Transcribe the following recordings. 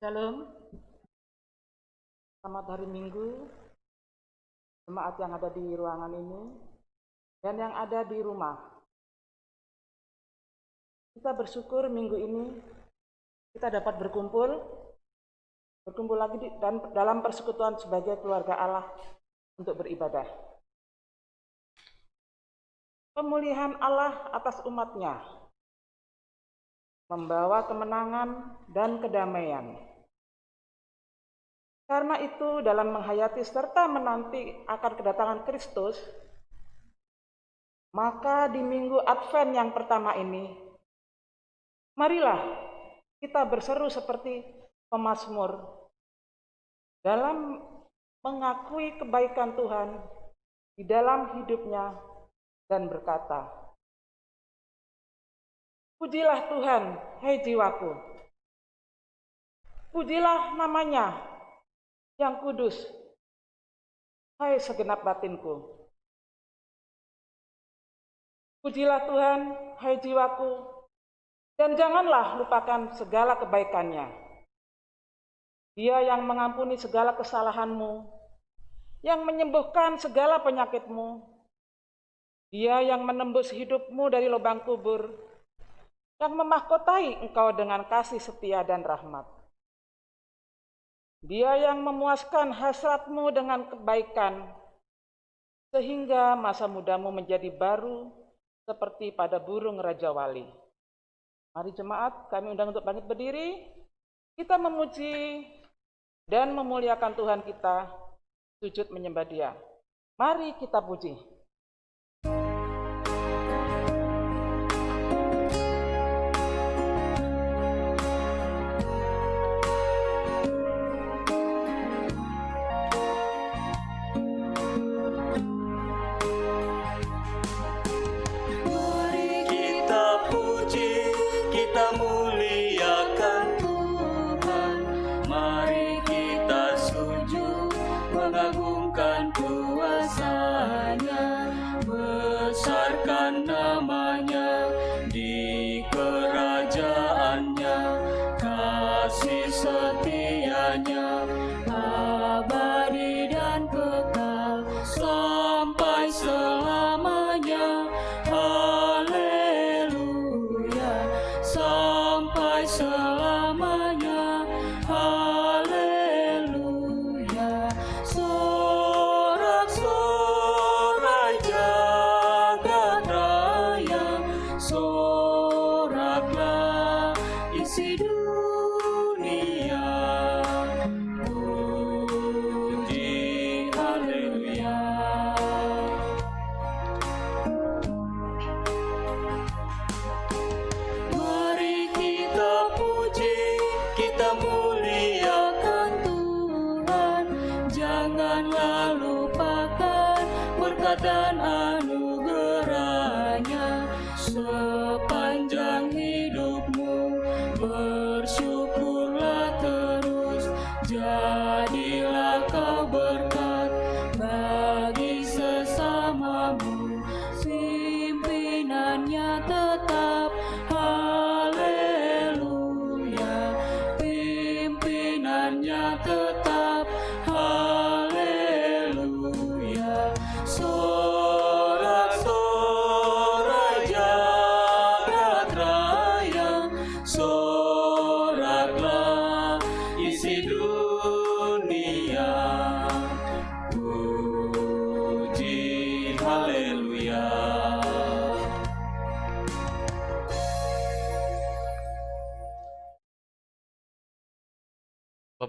Shalom, selamat hari Minggu, jemaat yang ada di ruangan ini dan yang ada di rumah. Kita bersyukur minggu ini kita dapat berkumpul lagi dan dalam persekutuan sebagai keluarga Allah untuk beribadah. Pemulihan Allah atas umatnya membawa kemenangan dan kedamaian. Karena itu, dalam menghayati serta menanti akan kedatangan Kristus, maka di minggu Advent yang pertama ini, marilah kita berseru seperti pemazmur dalam mengakui kebaikan Tuhan di dalam hidupnya dan berkata, "Pujilah Tuhan, hai jiwaku. Pujilah namanya yang kudus, hai segenap batinku. Pujilah Tuhan, hai jiwaku, dan janganlah lupakan segala kebaikannya. Dia yang mengampuni segala kesalahanmu, yang menyembuhkan segala penyakitmu. Dia yang menembus hidupmu dari lubang kubur, yang memahkotai engkau dengan kasih setia dan rahmat. Dia yang memuaskan hasratmu dengan kebaikan, sehingga masa mudamu menjadi baru seperti pada burung Raja Wali." Mari jemaat, kami undang untuk bangkit berdiri. Kita memuji dan memuliakan Tuhan kita, sujud menyembah Dia. Mari kita puji. Mengagungkan kuasa-Nya.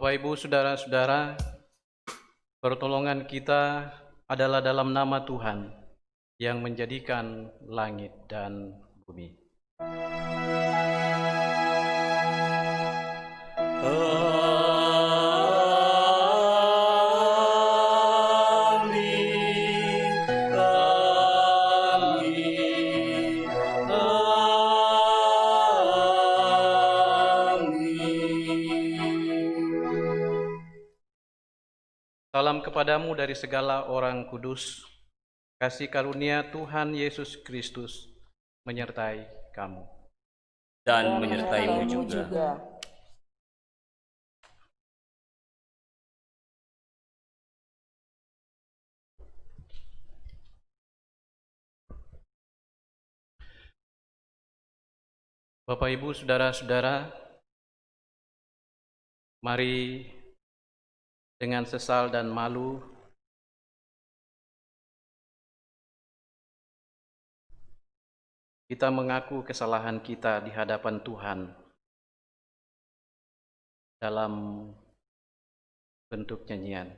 Bapak, Ibu, Saudara-saudara, pertolongan kita adalah dalam nama Tuhan yang menjadikan langit dan bumi. Salam kepadamu dari segala orang kudus. Kasih karunia Tuhan Yesus Kristus menyertai kamu. Dan menyertaimu juga. Bapak, Ibu, Saudara-saudara, mari dengan sesal dan malu kita mengaku kesalahan kita di hadapan Tuhan dalam bentuk nyanyian.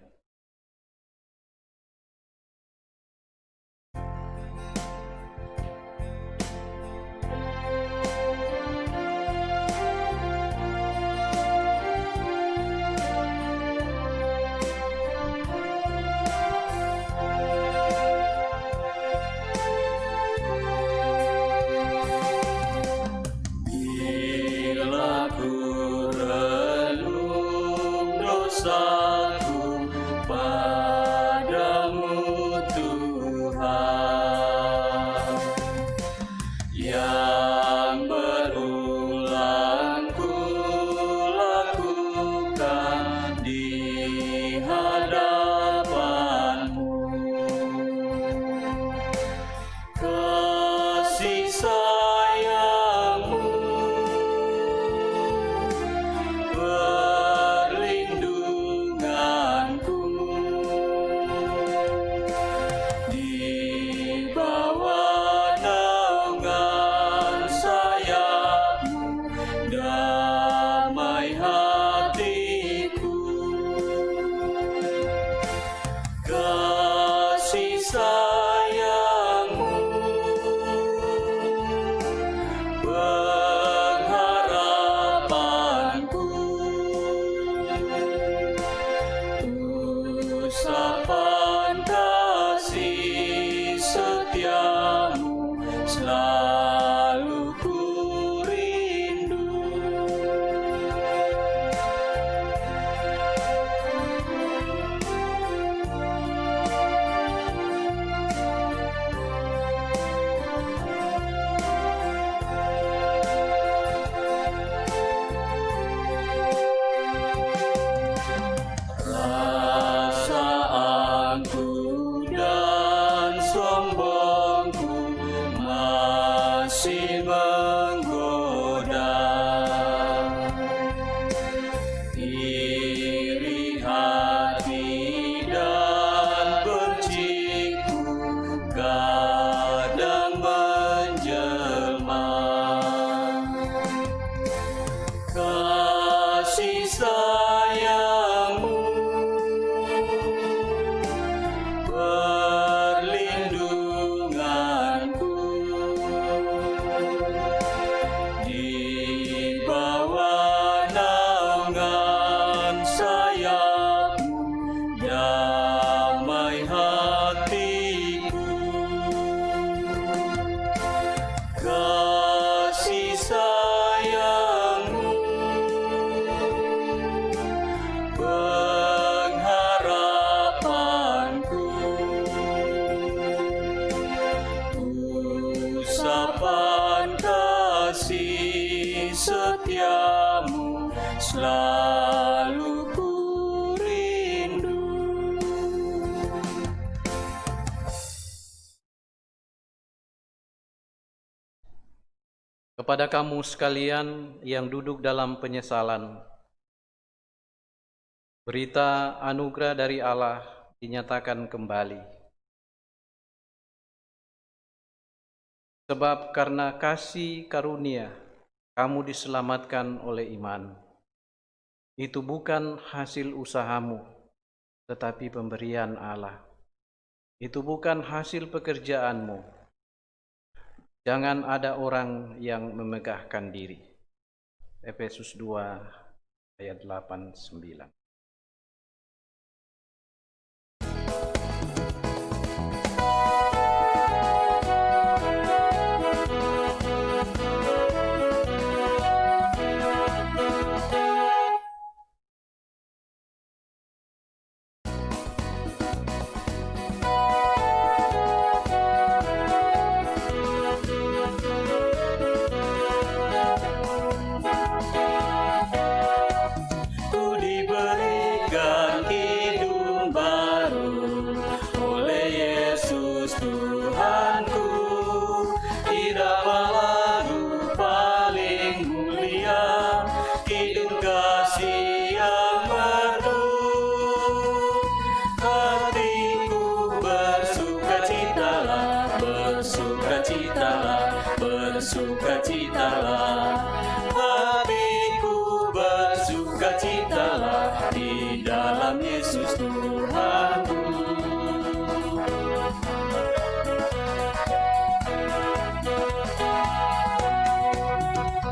Setiamu selalu ku rindu. Kepada kamu sekalian yang duduk dalam penyesalan, berita anugerah dari Allah dinyatakan kembali. Sebab karena kasih karunia, kamu diselamatkan oleh iman. Itu bukan hasil usahamu, tetapi pemberian Allah. Itu bukan hasil pekerjaanmu. Jangan ada orang yang memegahkan diri. Efesus 2 ayat 8-9. Ku diberikan hidup baru oleh Yesus Tuhanku. Tidak lagu paling mulia, hidup kasih yang merdu. Hatiku bersukacitalah, bersukacitalah, bersukacitalah. Hatiku bersukacitalah di dalam Yesus Tuhanku.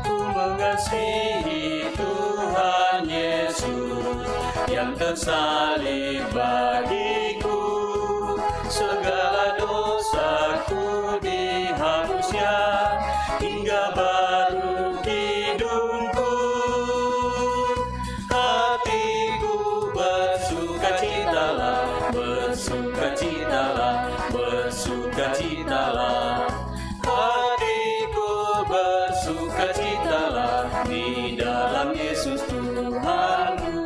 Ku mengasihi Tuhan Yesus yang tersalib bagiku. Segala dosaku dihapusnya hingga baru hidupku. Hatiku bersukacitalah, bersukacitalah, bersukacitalah. Hatiku bersukacitalah di dalam Yesus Tuhanku.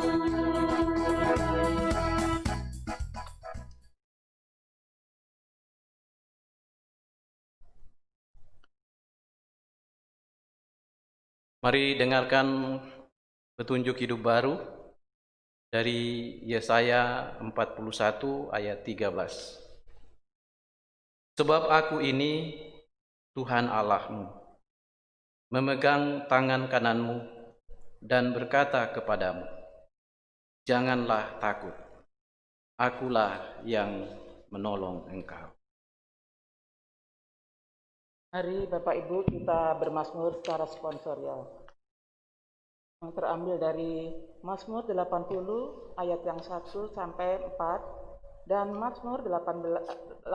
Mari dengarkan petunjuk hidup baru dari Yesaya 41 ayat 13. Sebab aku ini Tuhan Allahmu, memegang tangan kananmu dan berkata kepadamu, janganlah takut, akulah yang menolong engkau. Mari Bapak Ibu kita bermazmur secara sponsorial. Yang terambil dari Mazmur 80 ayat yang 1 sampai 4 dan Mazmur 80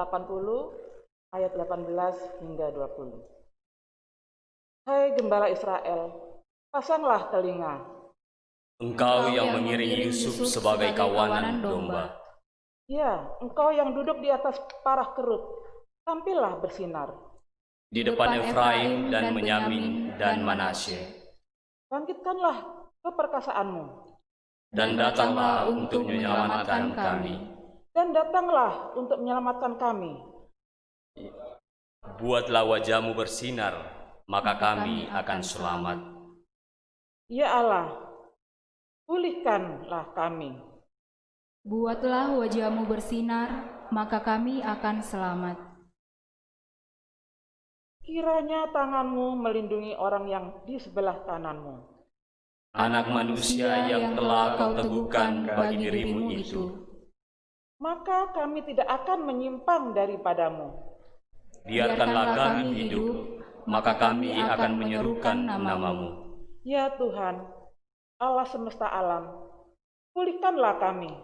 ayat 18 hingga 20. Hai gembala Israel, pasanglah telinga. Engkau yang mengiring Yusuf sebagai kawanan domba. Ya, engkau yang duduk di atas parah kerut, tampillah bersinar. Di depan Efraim dan Benyamin dan Manasye. Bangkitkanlah keperkasaanmu. Dan datanglah untuk menyelamatkan kami. Dan datanglah untuk menyelamatkan kami. Buatlah wajahmu bersinar, maka kami akan selamat. Ya Allah, pulihkanlah kami. Buatlah wajahmu bersinar, maka kami akan selamat. Kiranya tanganmu melindungi orang yang di sebelah kananmu. Anak manusia yang telah kau teguhkan bagi dirimu itu. Maka kami tidak akan menyimpang daripadamu. Biarkanlah kami hidup, maka kami akan menyerukan namamu. Ya Tuhan, Allah semesta alam, pulihkanlah kami.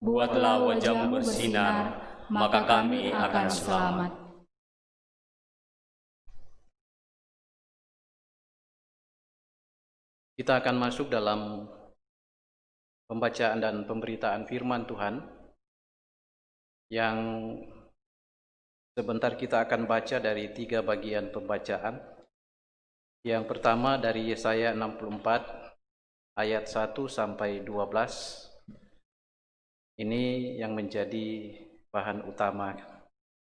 Buatlah wajahmu bersinar, maka kami akan selamat. Kita akan masuk dalam pembacaan dan pemberitaan firman Tuhan yang sebentar kita akan baca dari 3 bagian pembacaan. Yang pertama dari Yesaya 64 ayat 1 sampai 12. Ini yang menjadi bahan utama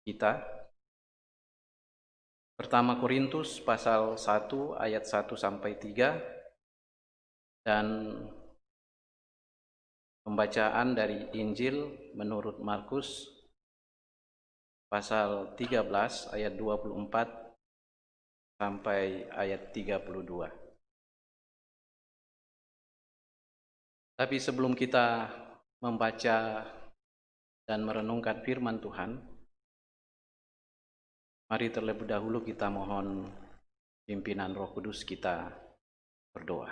kita. Pertama Korintus pasal 1 ayat 1 sampai 3. Dan pembacaan dari Injil menurut Markus pasal 13 ayat 24 sampai ayat 32. Tapi sebelum kita membaca dan merenungkan firman Tuhan, mari terlebih dahulu kita mohon pimpinan Roh Kudus, kita berdoa.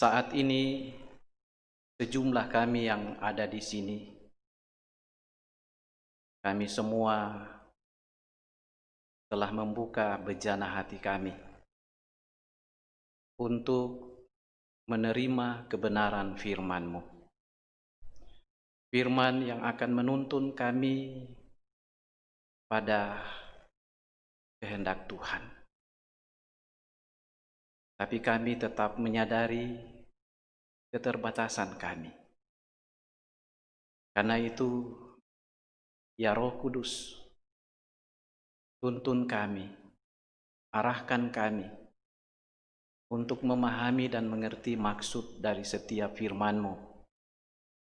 Saat ini sejumlah kami yang ada di sini, kami semua telah membuka bejana hati kami untuk menerima kebenaran firman-Mu. Firman yang akan menuntun kami pada kehendak Tuhan. Tapi kami tetap menyadari keterbatasan kami. Karena itu, ya Roh Kudus, tuntun kami, arahkan kami untuk memahami dan mengerti maksud dari setiap firman-Mu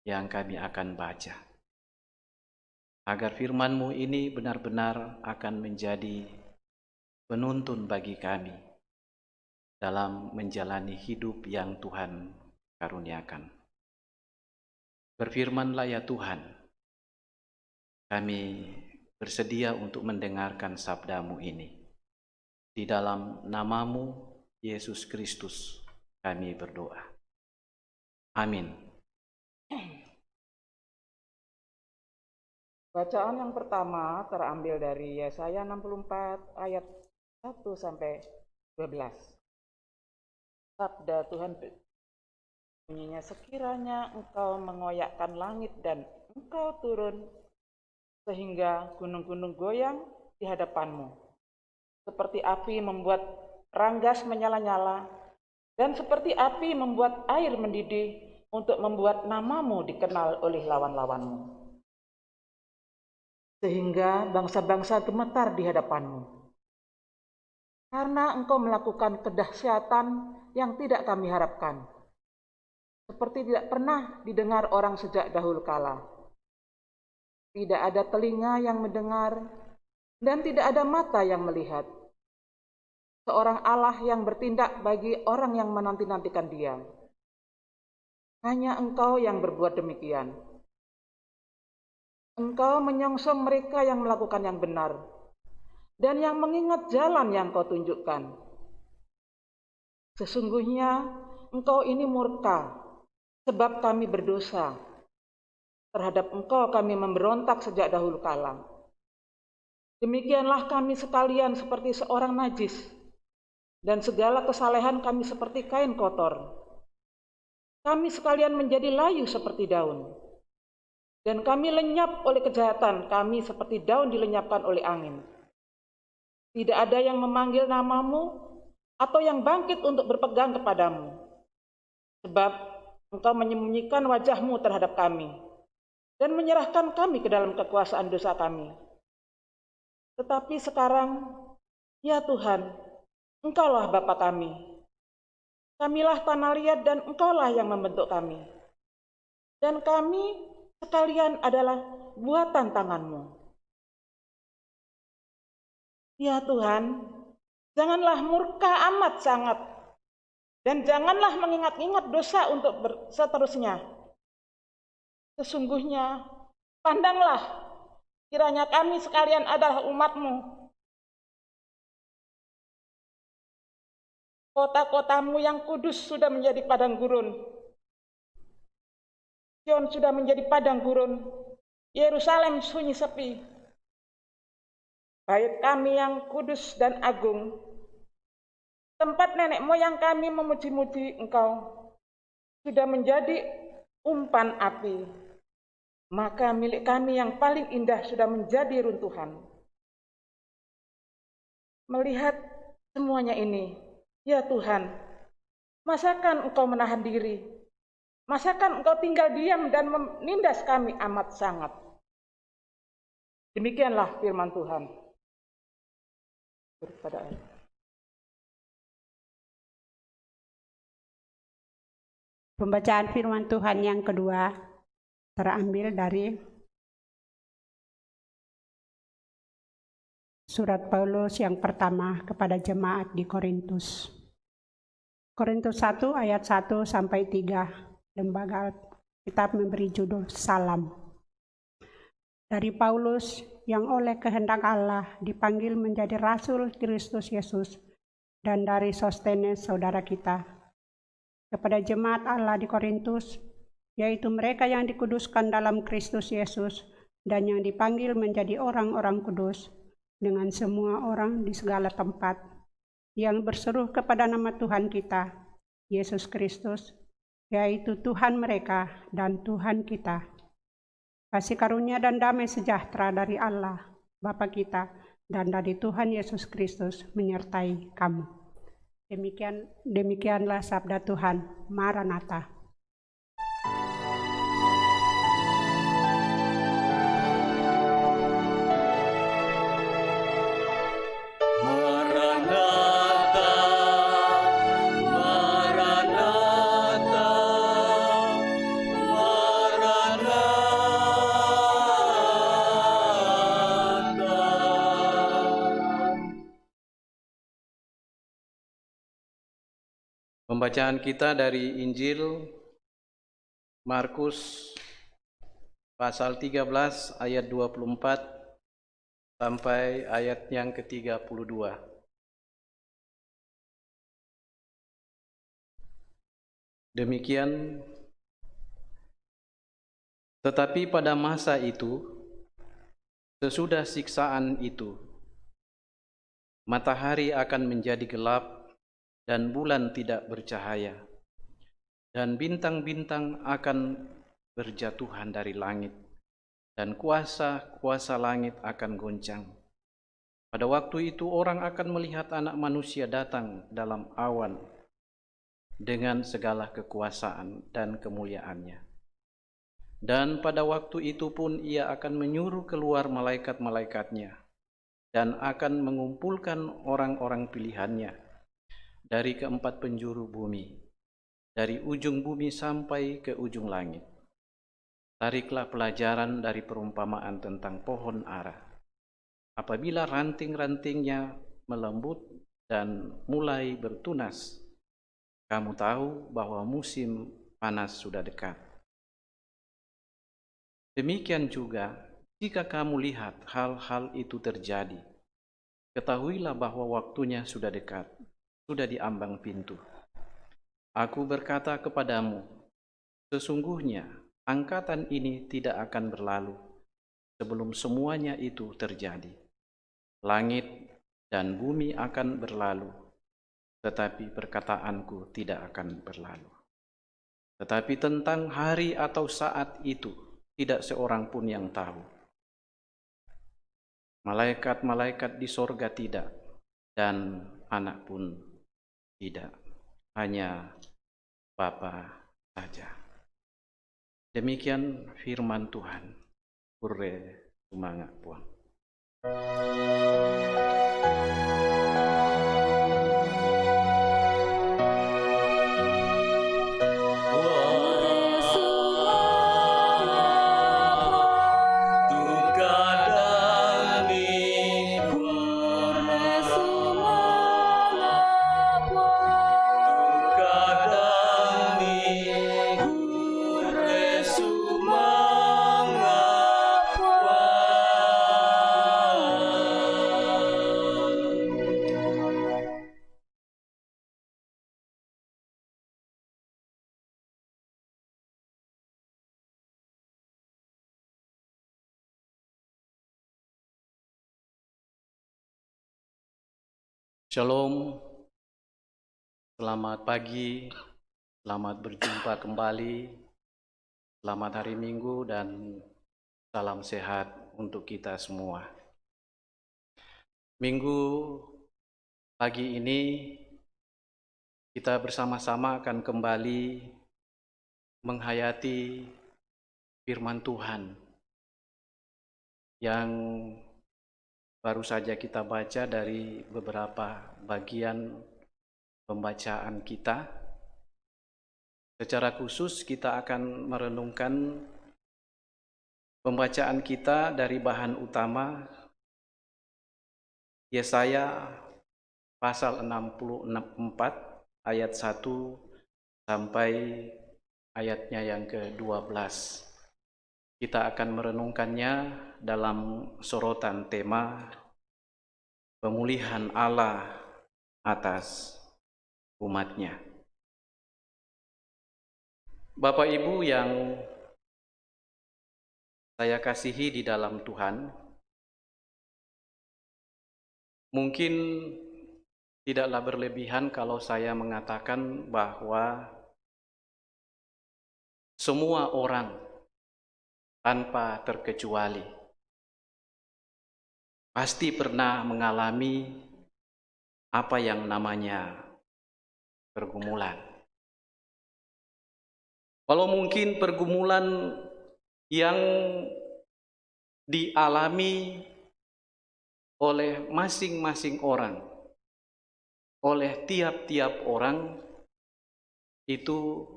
yang kami akan baca. Agar firman-Mu ini benar-benar akan menjadi penuntun bagi kami dalam menjalani hidup yang Tuhan karuniakan. Berfirmanlah ya Tuhan, kami bersedia untuk mendengarkan sabda-Mu ini. Di dalam nama-Mu, Yesus Kristus, kami berdoa. Amin. Bacaan yang pertama terambil dari Yesaya 64 ayat 1 sampai 12. Sabda Tuhan bunyinya, sekiranya engkau mengoyakkan langit dan engkau turun sehingga gunung-gunung goyang di hadapanmu, seperti api membuat ranggas menyala-nyala, dan seperti api membuat air mendidih untuk membuat namamu dikenal oleh lawan-lawanmu. Sehingga bangsa-bangsa gemetar di hadapanmu. Karena engkau melakukan kedahsyatan yang tidak kami harapkan, seperti tidak pernah didengar orang sejak dahulu kala. Tidak ada telinga yang mendengar, dan tidak ada mata yang melihat. Seorang Allah yang bertindak bagi orang yang menanti-nantikan Dia. Hanya Engkau yang berbuat demikian. Engkau menyongsong mereka yang melakukan yang benar, dan yang mengingat jalan yang Kau tunjukkan. Sesungguhnya Engkau ini murka, sebab kami berdosa. Terhadap Engkau kami memberontak sejak dahulu kala. Demikianlah kami sekalian seperti seorang najis, dan segala kesalehan kami seperti kain kotor. Kami sekalian menjadi layu seperti daun, dan kami lenyap oleh kejahatan, kami seperti daun dilenyapkan oleh angin. Tidak ada yang memanggil namamu, atau yang bangkit untuk berpegang kepadamu. Sebab Engkau menyembunyikan wajah-Mu terhadap kami, dan menyerahkan kami ke dalam kekuasaan dosa kami. Tetapi sekarang, ya Tuhan, Engkaulah Bapa kami. Kamilah tanah liat dan Engkaulah yang membentuk kami. Dan kami sekalian adalah buatan tangan-Mu. Ya Tuhan, janganlah murka amat sangat, dan janganlah mengingat-ingat dosa untuk seterusnya. Sesungguhnya, pandanglah, kiranya kami sekalian adalah umat-Mu. Kota-kotamu yang kudus sudah menjadi padang gurun. Sion sudah menjadi padang gurun. Yerusalem sunyi sepi. Bait kami yang kudus dan agung, tempat nenek moyang kami memuji-muji Engkau, sudah menjadi umpan api. Maka milik kami yang paling indah sudah menjadi runtuhan. Melihat semuanya ini, ya Tuhan, masakan Engkau menahan diri? Masakan Engkau tinggal diam dan menindas kami amat sangat? Demikianlah firman Tuhan. Kepada Allah. Pembacaan firman Tuhan yang kedua terambil dari Surat Paulus yang pertama kepada jemaat di Korintus. Korintus 1 ayat 1 sampai 3. Lembaga Alkitab memberi judul Salam. Dari Paulus yang oleh kehendak Allah dipanggil menjadi rasul Kristus Yesus, dan dari Sostenes saudara kita, kepada jemaat Allah di Korintus, yaitu mereka yang dikuduskan dalam Kristus Yesus dan yang dipanggil menjadi orang-orang kudus, dengan semua orang di segala tempat yang berseru kepada nama Tuhan kita, Yesus Kristus, yaitu Tuhan mereka dan Tuhan kita. Kasih karunia dan damai sejahtera dari Allah, Bapa kita, dan dari Tuhan Yesus Kristus menyertai kamu. Demikianlah sabda Tuhan. Maranatha. Pembacaan kita dari Injil Markus pasal 13 ayat 24 sampai ayat yang ke-32. Demikian, tetapi pada masa itu, sesudah siksaan itu, matahari akan menjadi gelap dan bulan tidak bercahaya, dan bintang-bintang akan berjatuhan dari langit, dan kuasa-kuasa langit akan goncang. Pada waktu itu orang akan melihat Anak Manusia datang dalam awan dengan segala kekuasaan dan kemuliaannya. Dan pada waktu itu pun ia akan menyuruh keluar malaikat-malaikatnya dan akan mengumpulkan orang-orang pilihannya dari keempat penjuru bumi, dari ujung bumi sampai ke ujung langit. Tariklah pelajaran dari perumpamaan tentang pohon ara. Apabila ranting-rantingnya melembut dan mulai bertunas, kamu tahu bahwa musim panas sudah dekat. Demikian juga, jika kamu lihat hal-hal itu terjadi, ketahuilah bahwa waktunya sudah dekat, sudah di ambang pintu. Aku berkata kepadamu, sesungguhnya angkatan ini tidak akan berlalu sebelum semuanya itu terjadi. Langit dan bumi akan berlalu, tetapi perkataanku tidak akan berlalu. Tetapi tentang hari atau saat itu, tidak seorang pun yang tahu. Malaikat-malaikat di sorga tidak, dan anak pun tidak, hanya Bapa saja. Demikian firman Tuhan. Purre sumanga puang. Shalom, selamat pagi, selamat berjumpa kembali, selamat hari Minggu, dan salam sehat untuk kita semua. Minggu pagi ini kita bersama-sama akan kembali menghayati firman Tuhan yang baru saja kita baca dari beberapa bagian pembacaan kita. Secara khusus kita akan merenungkan pembacaan kita dari bahan utama Yesaya pasal 64 ayat 1 sampai ayatnya yang ke-12. Kita akan merenungkannya dalam sorotan tema pemulihan Allah atas umatnya. Bapak Ibu yang saya kasihi di dalam Tuhan, mungkin tidaklah berlebihan kalau saya mengatakan bahwa semua orang tanpa terkecuali pasti pernah mengalami apa yang namanya pergumulan. Walau mungkin pergumulan yang dialami oleh masing-masing orang, oleh tiap-tiap orang itu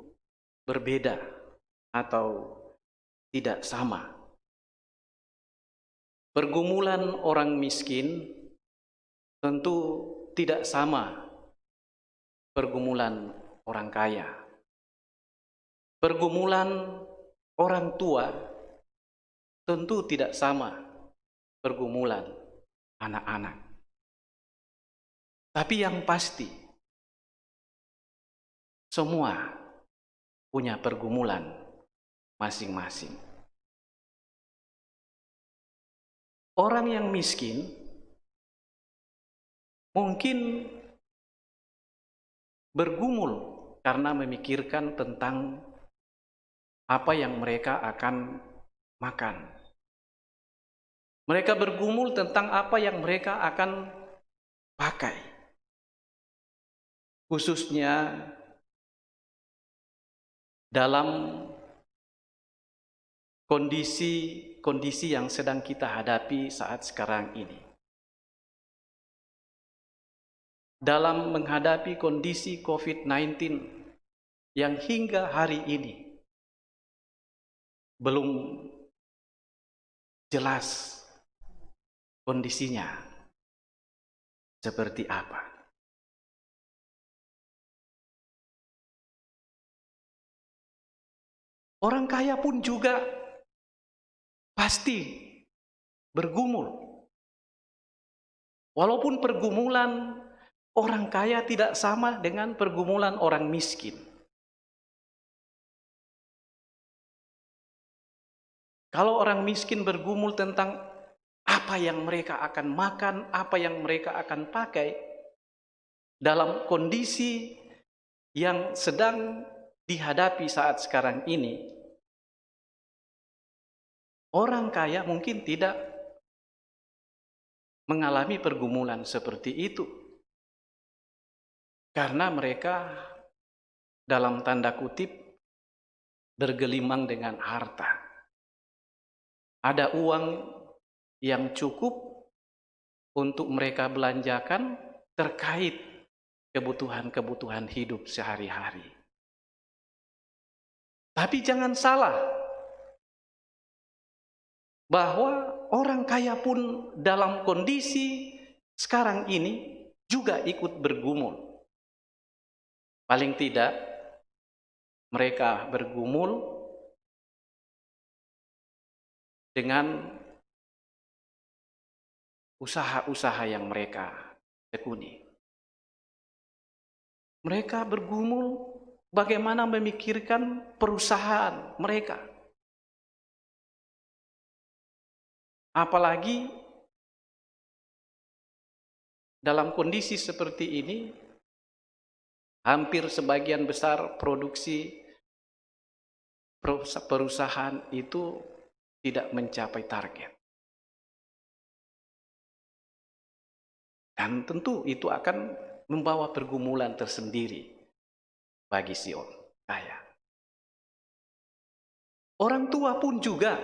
berbeda atau tidak sama. Pergumulan orang miskin tentu tidak sama pergumulan orang kaya. Pergumulan orang tua tentu tidak sama pergumulan anak-anak. Tapi yang pasti, semua punya pergumulan masing-masing. Orang yang miskin mungkin bergumul karena memikirkan tentang apa yang mereka akan makan. Mereka bergumul tentang apa yang mereka akan pakai. Khususnya dalam kondisi yang sedang kita hadapi saat sekarang ini. Dalam menghadapi kondisi COVID-19 yang hingga hari ini belum jelas kondisinya seperti apa. Orang kaya pun juga pasti bergumul. Walaupun pergumulan orang kaya tidak sama dengan pergumulan orang miskin. Kalau orang miskin bergumul tentang apa yang mereka akan makan, apa yang mereka akan pakai dalam kondisi yang sedang dihadapi saat sekarang ini, orang kaya mungkin tidak mengalami pergumulan seperti itu. Karena mereka dalam tanda kutip bergelimang dengan harta. Ada uang yang cukup untuk mereka belanjakan terkait kebutuhan-kebutuhan hidup sehari-hari. Tapi jangan salah, bahwa orang kaya pun dalam kondisi sekarang ini juga ikut bergumul. Paling tidak, mereka bergumul dengan usaha-usaha yang mereka tekuni. Mereka bergumul bagaimana memikirkan perusahaan mereka. Apalagi dalam kondisi seperti ini, hampir sebagian besar produksi perusahaan itu tidak mencapai target. Dan tentu itu akan membawa pergumulan tersendiri bagi si orang kaya. Orang tua pun juga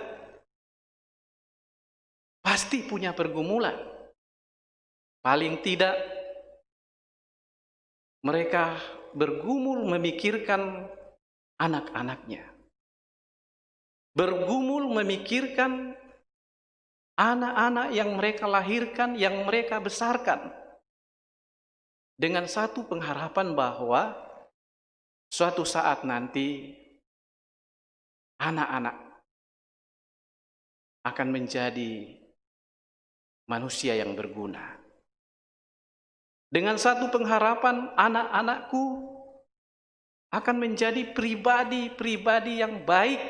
pasti punya pergumulan. Paling tidak mereka bergumul memikirkan anak-anaknya. Bergumul memikirkan anak-anak yang mereka lahirkan, yang mereka besarkan, dengan satu pengharapan bahwa suatu saat nanti anak-anak akan menjadi manusia yang berguna. Dengan satu pengharapan anak-anakku akan menjadi pribadi-pribadi yang baik,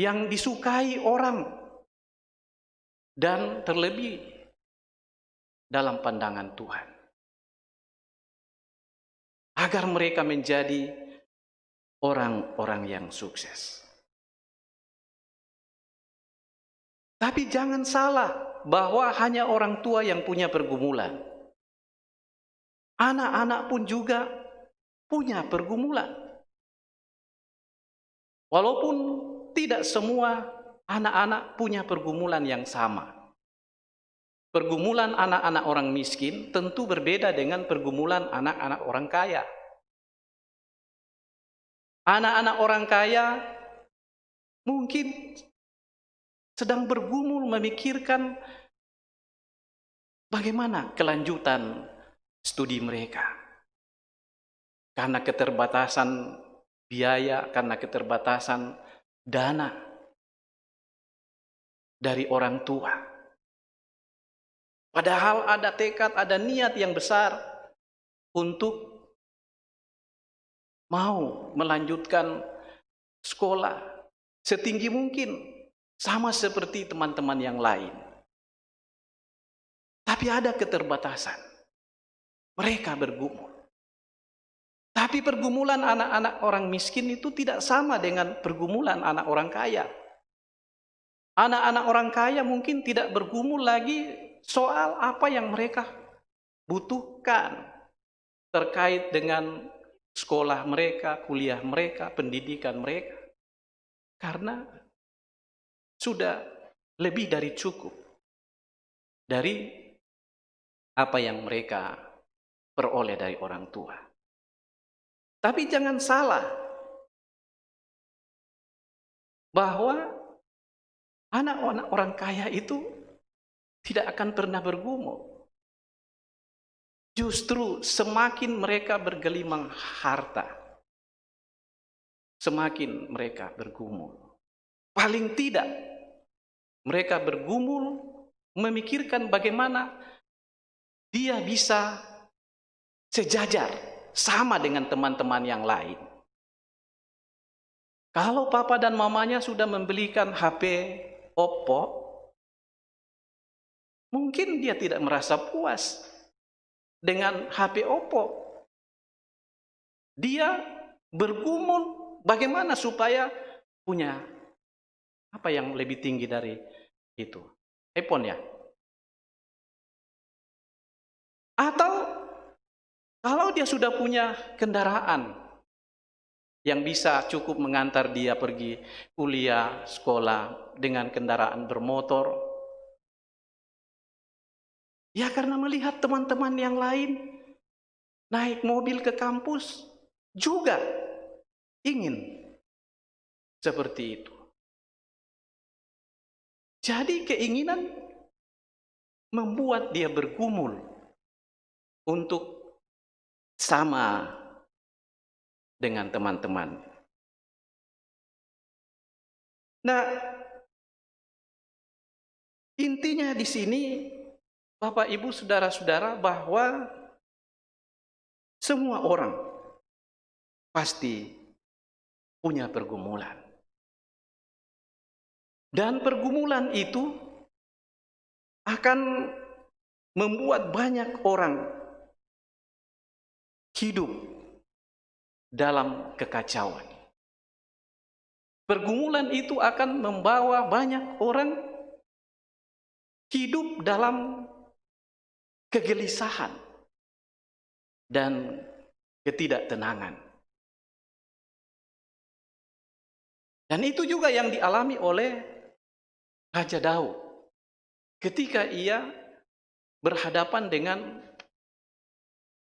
yang disukai orang, dan terlebih dalam pandangan Tuhan. Agar mereka menjadi orang-orang yang sukses. Tapi jangan salah bahwa hanya orang tua yang punya pergumulan. Anak-anak pun juga punya pergumulan. Walaupun tidak semua anak-anak punya pergumulan yang sama. Pergumulan anak-anak orang miskin tentu berbeda dengan pergumulan anak-anak orang kaya. Anak-anak orang kaya mungkin sedang bergumul memikirkan bagaimana kelanjutan studi mereka. Karena keterbatasan biaya, karena keterbatasan dana dari orang tua. Padahal ada tekad, ada niat yang besar untuk mau melanjutkan sekolah setinggi mungkin, sama seperti teman-teman yang lain. Tapi ada keterbatasan. Mereka bergumul. Tapi pergumulan anak-anak orang miskin itu tidak sama dengan pergumulan anak orang kaya. Anak-anak orang kaya mungkin tidak bergumul lagi soal apa yang mereka butuhkan terkait dengan sekolah mereka, kuliah mereka, pendidikan mereka. Karena sudah lebih dari cukup dari apa yang mereka peroleh dari orang tua. Tapi jangan salah bahwa anak-anak orang kaya itu tidak akan pernah bergumul. Justru semakin mereka bergelimang harta, semakin mereka bergumul. Paling tidak, mereka bergumul memikirkan bagaimana dia bisa sejajar sama dengan teman-teman yang lain. Kalau papa dan mamanya sudah membelikan HP Oppo, mungkin dia tidak merasa puas dengan HP Oppo. Dia bergumul bagaimana supaya punya apa yang lebih tinggi dari itu? iPhone ya? Atau kalau dia sudah punya kendaraan yang bisa cukup mengantar dia pergi kuliah, sekolah dengan kendaraan bermotor, ya karena melihat teman-teman yang lain naik mobil ke kampus juga ingin seperti itu. Jadi keinginan membuat dia bergumul untuk sama dengan teman-teman. Nah, intinya di sini Bapak Ibu saudara-saudara bahwa semua orang pasti punya pergumulan. Dan pergumulan itu akan membuat banyak orang hidup dalam kekacauan. Pergumulan itu akan membawa banyak orang hidup dalam kegelisahan dan ketidaktenangan. Dan itu juga yang dialami oleh Raja Daud ketika ia berhadapan dengan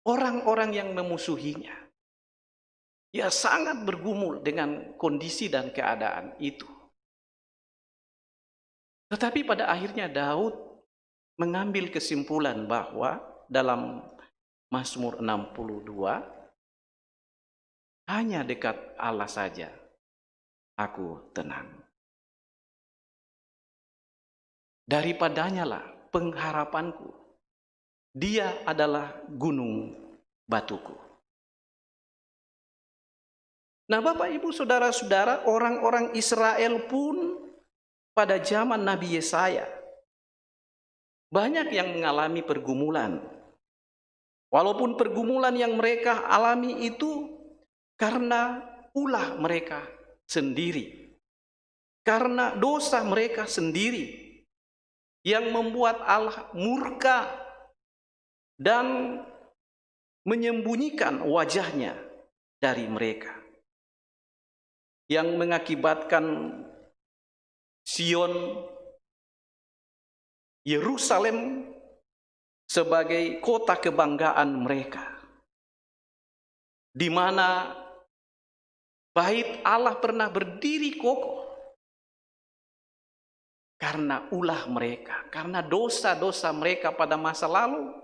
orang-orang yang memusuhinya. Ia sangat bergumul dengan kondisi dan keadaan itu. Tetapi pada akhirnya Daud mengambil kesimpulan bahwa dalam Mazmur 62, hanya dekat Allah saja aku tenang. Daripadanya lah pengharapanku. Dia adalah gunung batuku. Nah, Bapak Ibu Saudara-saudara, orang-orang Israel pun pada zaman Nabi Yesaya banyak yang mengalami pergumulan. Walaupun pergumulan yang mereka alami itu karena ulah mereka sendiri, karena dosa mereka sendiri yang membuat Allah murka dan menyembunyikan wajahnya dari mereka, yang mengakibatkan Sion, Yerusalem sebagai kota kebanggaan mereka, di mana bait Allah pernah berdiri kokoh karena ulah mereka, karena dosa-dosa mereka pada masa lalu.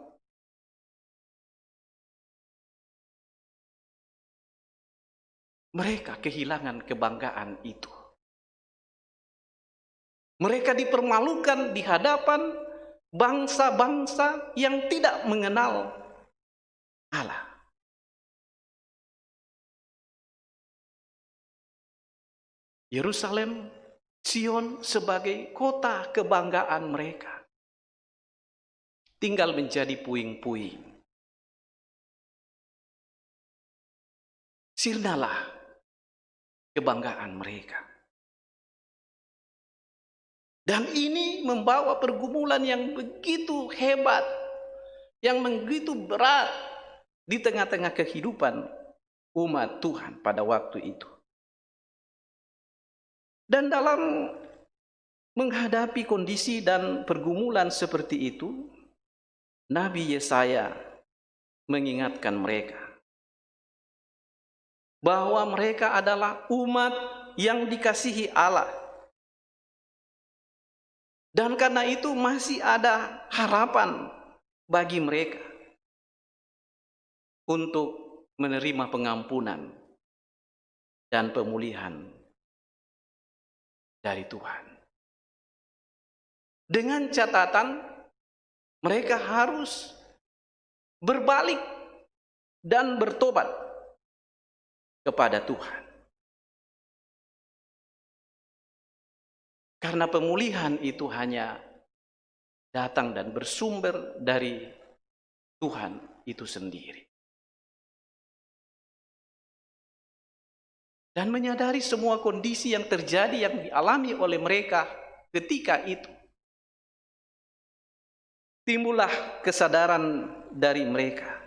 Mereka kehilangan kebanggaan itu. Mereka dipermalukan di hadapan bangsa-bangsa yang tidak mengenal Allah. Yerusalem, Sion sebagai kota kebanggaan mereka tinggal menjadi puing-puing. Sirnalah kebanggaan mereka. Dan ini membawa pergumulan yang begitu hebat, yang begitu berat di tengah-tengah kehidupan umat Tuhan pada waktu itu. Dan dalam menghadapi kondisi dan pergumulan seperti itu, Nabi Yesaya mengingatkan mereka bahwa mereka adalah umat yang dikasihi Allah. Dan karena itu masih ada harapan bagi mereka untuk menerima pengampunan dan pemulihan dari Tuhan. Dengan catatan mereka harus berbalik dan bertobat kepada Tuhan. Karena pemulihan itu hanya datang dan bersumber dari Tuhan itu sendiri. Dan menyadari semua kondisi yang terjadi yang dialami oleh mereka ketika itu. Timbullah kesadaran dari mereka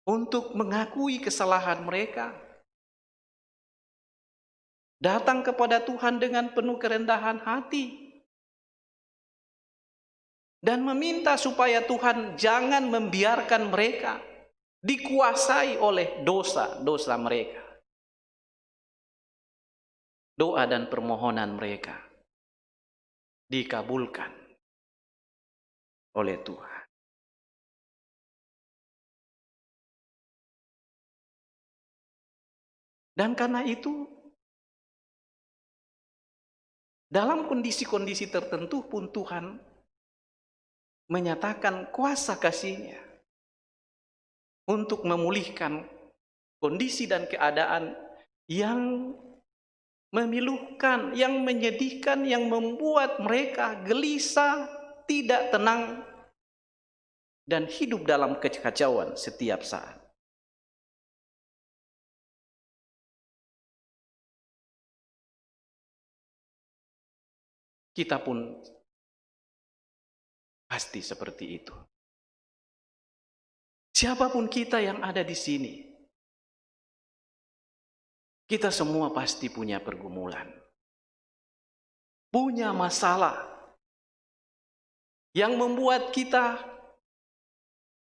untuk mengakui kesalahan mereka, datang kepada Tuhan dengan penuh kerendahan hati, dan meminta supaya Tuhan jangan membiarkan mereka dikuasai oleh dosa-dosa mereka. Doa dan permohonan mereka dikabulkan oleh Tuhan. Dan karena itu, dalam kondisi-kondisi tertentu pun Tuhan menyatakan kuasa kasih-Nya untuk memulihkan kondisi dan keadaan yang memilukan, yang menyedihkan, yang membuat mereka gelisah, tidak tenang, dan hidup dalam kekacauan setiap saat. Kita pun pasti seperti itu. Siapapun kita yang ada di sini, kita semua pasti punya pergumulan, punya masalah yang membuat kita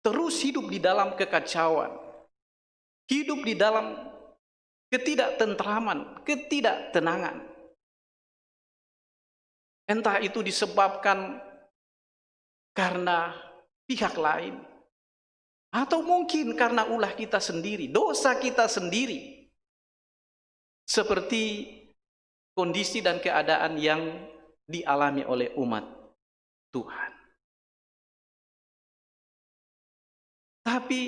terus hidup di dalam kekacauan, hidup di dalam ketidaktentraman, ketidaktenangan. Entah itu disebabkan karena pihak lain, atau mungkin karena ulah kita sendiri, dosa kita sendiri. Seperti kondisi dan keadaan yang dialami oleh umat Tuhan. Tapi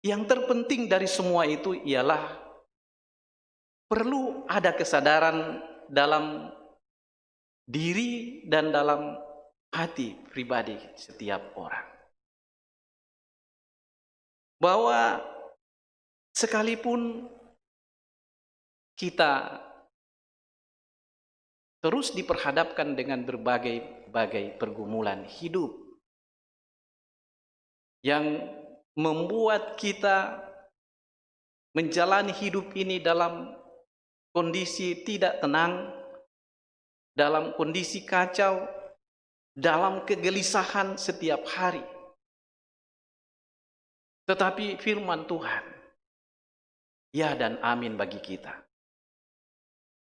yang terpenting dari semua itu ialah perlu ada kesadaran dalam diri dan dalam hati pribadi setiap orang, bahwa sekalipun kita terus diperhadapkan dengan berbagai pergumulan hidup yang membuat kita menjalani hidup ini dalam kondisi tidak tenang, dalam kondisi kacau, dalam kegelisahan setiap hari. Tetapi firman Tuhan, ya dan amin bagi kita,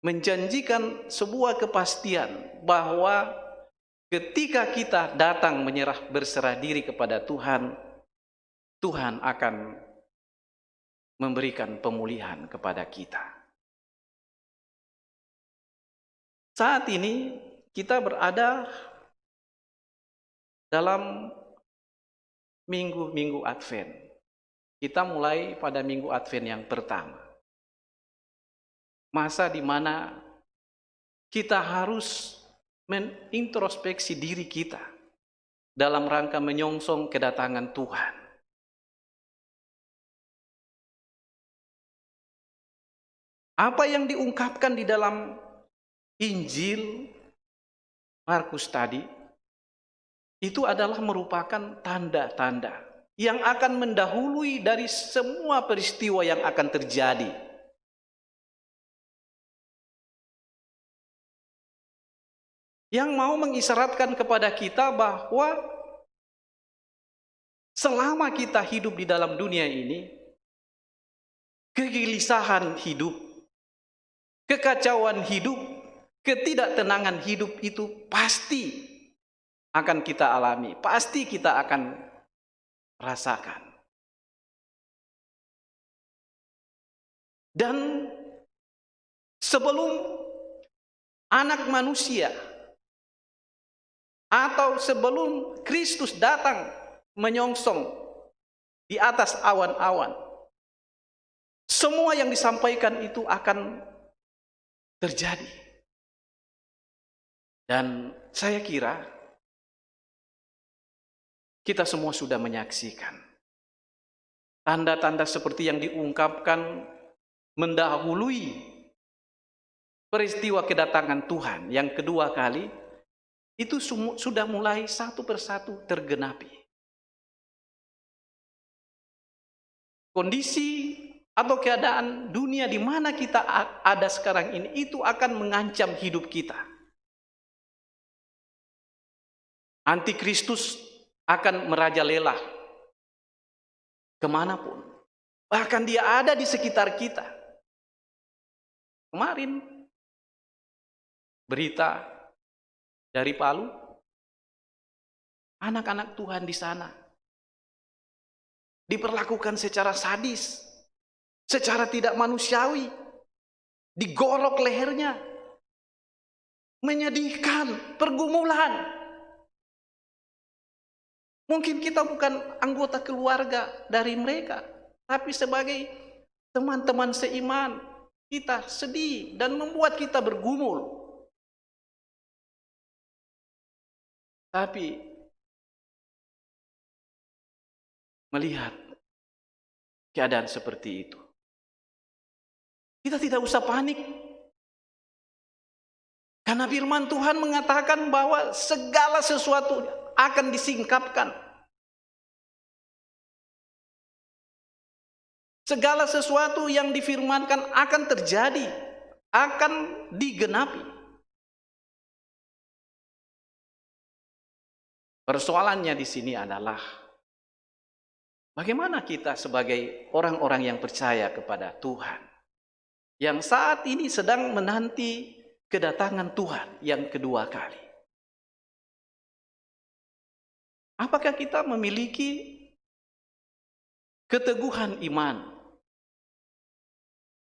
menjanjikan sebuah kepastian bahwa ketika kita datang berserah diri kepada Tuhan, Tuhan akan memberikan pemulihan kepada kita. Saat ini kita berada dalam minggu-minggu Advent. Kita mulai pada minggu Advent yang pertama. Masa di mana kita harus menintrospeksi diri kita dalam rangka menyongsong kedatangan Tuhan. Apa yang diungkapkan di dalam Injil Markus tadi, itu adalah merupakan tanda-tanda yang akan mendahului dari semua peristiwa yang akan terjadi. Yang mau mengisyaratkan kepada kita bahwa selama kita hidup di dalam dunia ini, kegelisahan hidup, kekacauan hidup, ketidaktenangan hidup itu pasti akan kita alami, pasti kita akan rasakan. Dan sebelum anak manusia atau sebelum Kristus datang menyongsong di atas awan-awan, semua yang disampaikan itu akan terjadi. Dan saya kira kita semua sudah menyaksikan tanda-tanda seperti yang diungkapkan mendahului peristiwa kedatangan Tuhan yang kedua kali, itu sudah mulai satu persatu tergenapi. Kondisi atau keadaan dunia di mana kita ada sekarang ini, itu akan mengancam hidup kita. Antikristus akan merajalela kemanapun. Bahkan dia ada di sekitar kita. Kemarin berita dari Palu, anak-anak Tuhan di sana diperlakukan secara sadis, secara tidak manusiawi, digorok lehernya, menyedihkan, pergumulan. Mungkin kita bukan anggota keluarga dari mereka, tapi sebagai teman-teman seiman, kita sedih dan membuat kita bergumul. Tapi melihat keadaan seperti itu, kita tidak usah panik. Karena firman Tuhan mengatakan bahwa segala sesuatu akan disingkapkan. Segala sesuatu yang difirmankan akan terjadi, akan digenapi. Persoalannya di sini adalah Bagaimana kita sebagai orang-orang yang percaya kepada Tuhan, yang saat ini sedang menanti kedatangan Tuhan yang kedua kali? Apakah kita memiliki keteguhan iman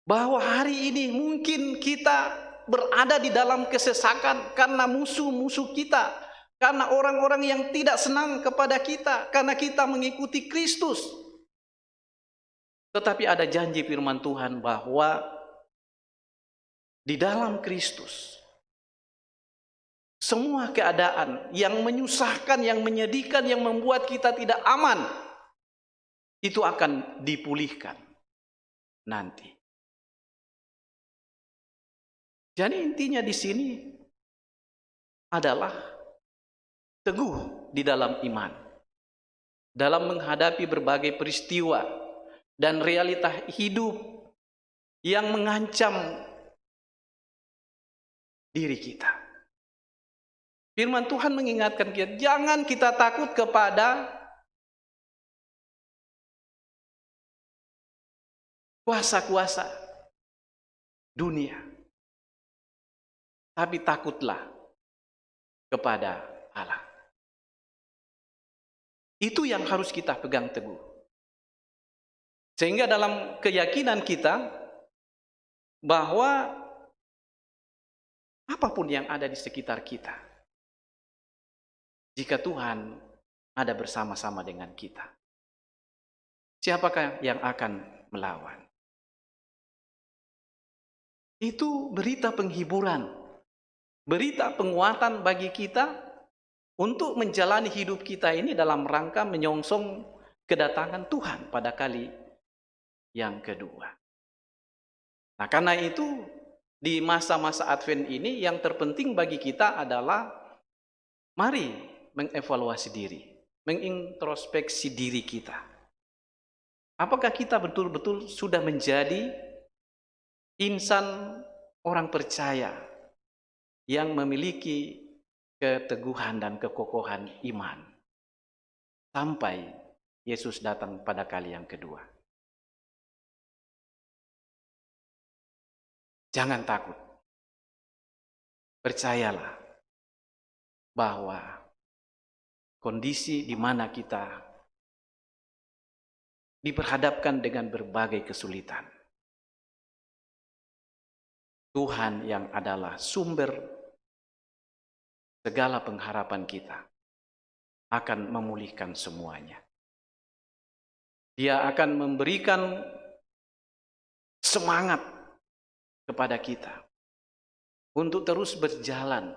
bahwa hari ini mungkin kita berada di dalam kesesakan karena musuh-musuh kita, karena orang-orang yang tidak senang kepada kita, karena kita mengikuti Kristus? Tetapi ada janji firman Tuhan bahwa di dalam Kristus semua keadaan yang menyusahkan, yang menyedihkan, yang membuat kita tidak aman, itu akan dipulihkan nanti. Jadi intinya di sini adalah teguh di dalam iman, dalam menghadapi berbagai peristiwa dan realita hidup yang mengancam diri kita. Firman Tuhan mengingatkan kita, jangan kita takut kepada kuasa-kuasa dunia, tapi takutlah kepada Allah. Itu yang harus kita pegang teguh. Sehingga dalam keyakinan kita bahwa apapun yang ada di sekitar kita, jika Tuhan ada bersama-sama dengan kita, siapakah yang akan melawan? Itu berita penghiburan, berita penguatan bagi kita untuk menjalani hidup kita ini dalam rangka menyongsong kedatangan Tuhan pada kali yang kedua. Nah, karena itu di masa-masa Advent ini yang terpenting bagi kita adalah mari mengevaluasi diri, mengintrospeksi diri kita. Apakah kita betul-betul sudah menjadi insan orang percaya yang memiliki keteguhan dan kekokohan iman sampai Yesus datang pada kali yang kedua? Jangan takut. Percayalah bahwa kondisi di mana kita diperhadapkan dengan berbagai kesulitan, Tuhan yang adalah sumber segala pengharapan kita akan memulihkan semuanya. Dia akan memberikan semangat kepada kita untuk terus berjalan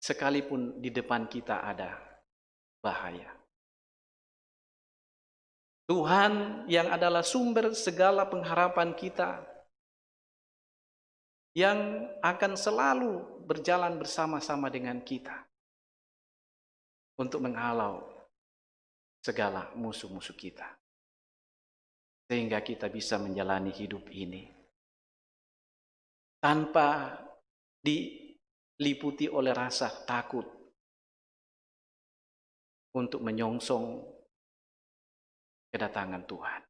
sekalipun di depan kita ada bahaya. Tuhan yang adalah sumber segala pengharapan kita, yang akan selalu berjalan bersama-sama dengan kita untuk menghalau segala musuh-musuh kita, sehingga kita bisa menjalani hidup ini tanpa diliputi oleh rasa takut untuk menyongsong kedatangan Tuhan.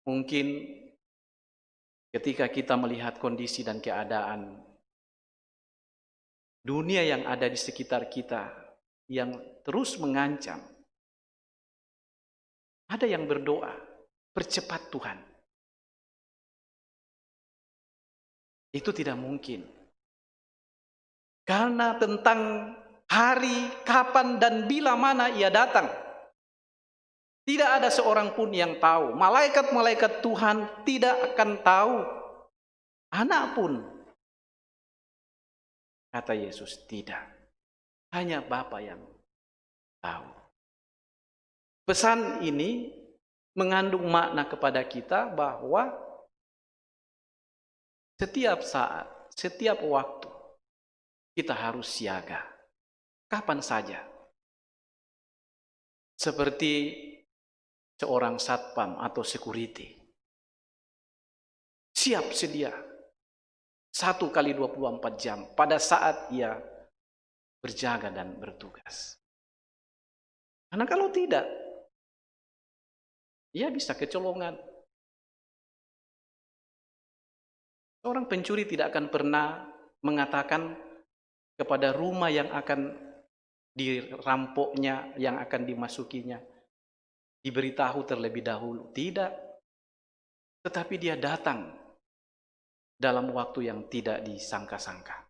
Mungkin ketika kita melihat kondisi dan keadaan dunia yang ada di sekitar kita yang terus mengancam, ada yang berdoa, percepat Tuhan. Itu tidak mungkin. Karena tentang hari, kapan, dan bila mana ia datang, tidak ada seorang pun yang tahu. Malaikat-malaikat Tuhan tidak akan tahu. Anak pun, kata Yesus, tidak. Hanya Bapa yang tahu. Pesan ini mengandung makna kepada kita bahwa setiap saat, setiap waktu, kita harus siaga. Kapan saja. Seperti seorang satpam atau security. Siap sedia. 1 kali 24 jam pada saat ia berjaga dan bertugas. Karena kalau tidak, ia bisa kecolongan. Seorang pencuri tidak akan pernah mengatakan kepada rumah yang akan dirampoknya, yang akan dimasukinya, diberitahu terlebih dahulu. Tidak. Tetapi dia datang dalam waktu yang tidak disangka-sangka.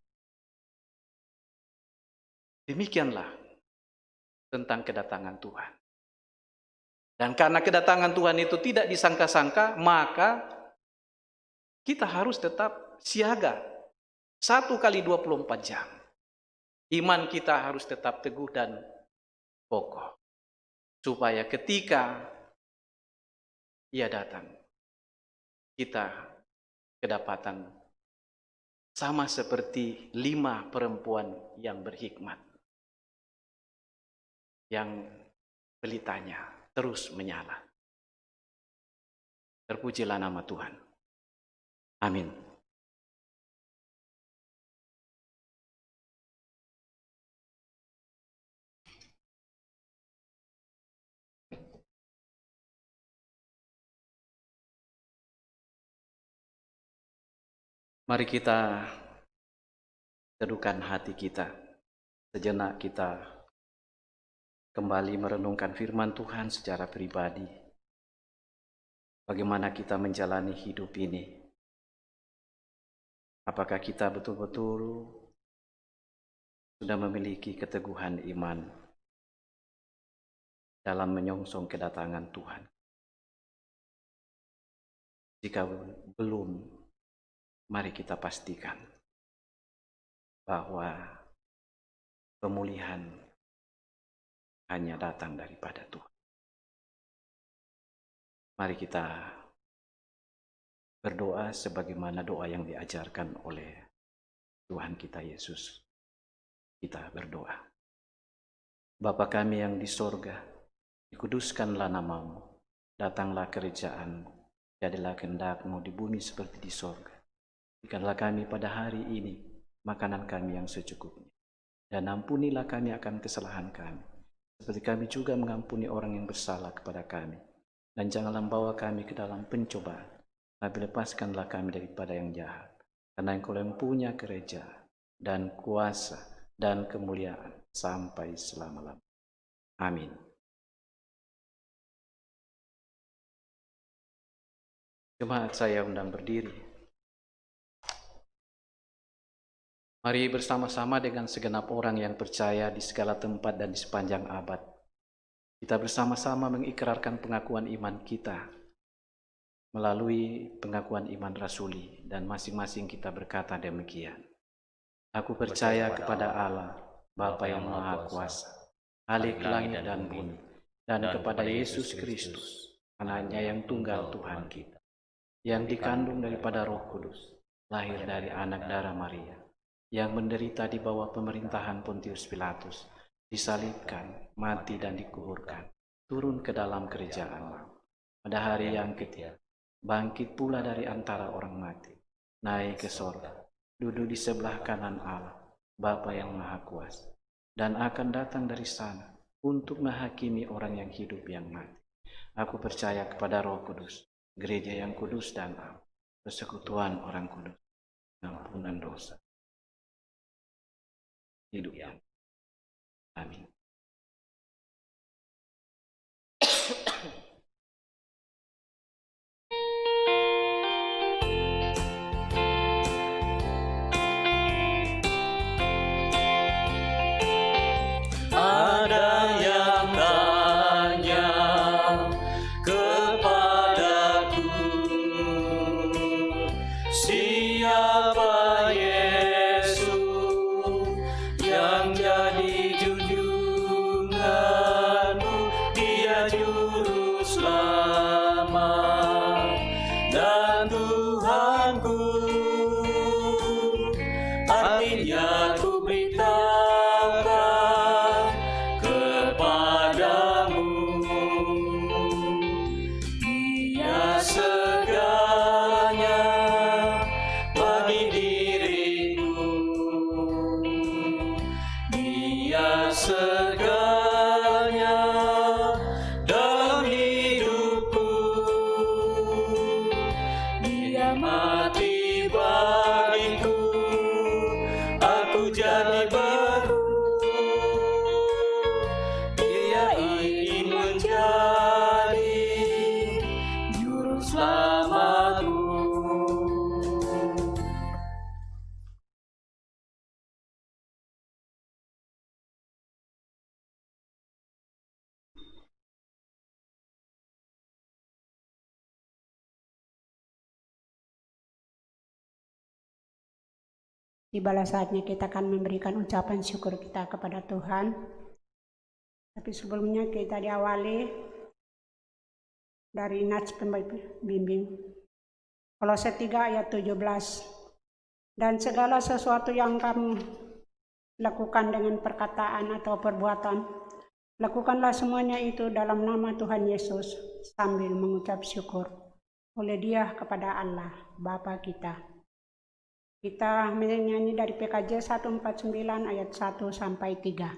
Demikianlah tentang kedatangan Tuhan. Dan karena kedatangan Tuhan itu tidak disangka-sangka, maka kita harus tetap siaga 1 kali 24 jam. Iman kita harus tetap teguh dan kokoh. Supaya ketika ia datang, kita kedapatan sama seperti 5 perempuan yang berhikmat, yang pelitanya terus menyala. Terpujilah nama Tuhan. Amin. Mari kita teduhkan hati kita. Sejenak kita kembali merenungkan firman Tuhan secara pribadi. Bagaimana kita menjalani hidup ini? Apakah kita betul-betul sudah memiliki keteguhan iman dalam menyongsong kedatangan Tuhan? Jika belum, mari kita pastikan bahwa pemulihan hanya datang daripada Tuhan. Mari kita berdoa sebagaimana doa yang diajarkan oleh Tuhan kita Yesus. Kita berdoa. Bapa kami yang di sorga, dikuduskanlah namamu, datanglah kerajaan-mu, jadilah kehendak-mu di bumi seperti di sorga. Berikanlah kami pada hari ini makanan kami yang secukupnya. Dan ampunilah kami akan kesalahan kami, seperti kami juga mengampuni orang yang bersalah kepada kami. Dan janganlah membawa kami ke dalam pencobaan, tapi lepaskanlah kami daripada yang jahat. Karena Engkau yang punya kerajaan dan kuasa dan kemuliaan sampai selama-lamanya. Amin. Jemaat, saya undang berdiri. Mari bersama-sama dengan segenap orang yang percaya di segala tempat dan di sepanjang abad. Kita bersama-sama mengikrarkan pengakuan iman kita melalui pengakuan iman rasuli, dan masing-masing kita berkata demikian. Aku percaya kepada Allah, Bapa yang Maha Kuasa, Khalik langit dan bumi, dan kepada Yesus Kristus, Anaknya yang tunggal Tuhan kita, yang dikandung daripada Roh Kudus, lahir dari anak darah Maria, yang menderita di bawah pemerintahan Pontius Pilatus, disalibkan, mati dan dikuburkan, turun ke dalam kerajaan maut. Pada hari yang ketiga, bangkit pula dari antara orang mati, naik ke sorga, duduk di sebelah kanan Allah, Bapa yang Maha Kuasa, dan akan datang dari sana untuk menghakimi orang yang hidup yang mati. Aku percaya kepada Roh Kudus, gereja yang kudus dan am, persekutuan orang kudus, ampunan dosa, hidup yang amin. Ada yang tanya kepadaku, siapa Yesus yang jadi junjunganmu? Dia juru selamat dan Tuhanku. Artinya ku beritakan kepadamu, Dia segalanya bagi diriku. Dia segalanya Tibalah saatnya kita akan memberikan ucapan syukur kita kepada Tuhan. Tapi sebelumnya kita diawali dari Nats Pembimbing. Kolose 3 ayat 17. Dan segala sesuatu yang kamu lakukan dengan perkataan atau perbuatan, lakukanlah semuanya itu dalam nama Tuhan Yesus sambil mengucap syukur oleh Dia kepada Allah Bapa kita. Kita menyanyi dari PKJ 149 ayat 1 sampai 3.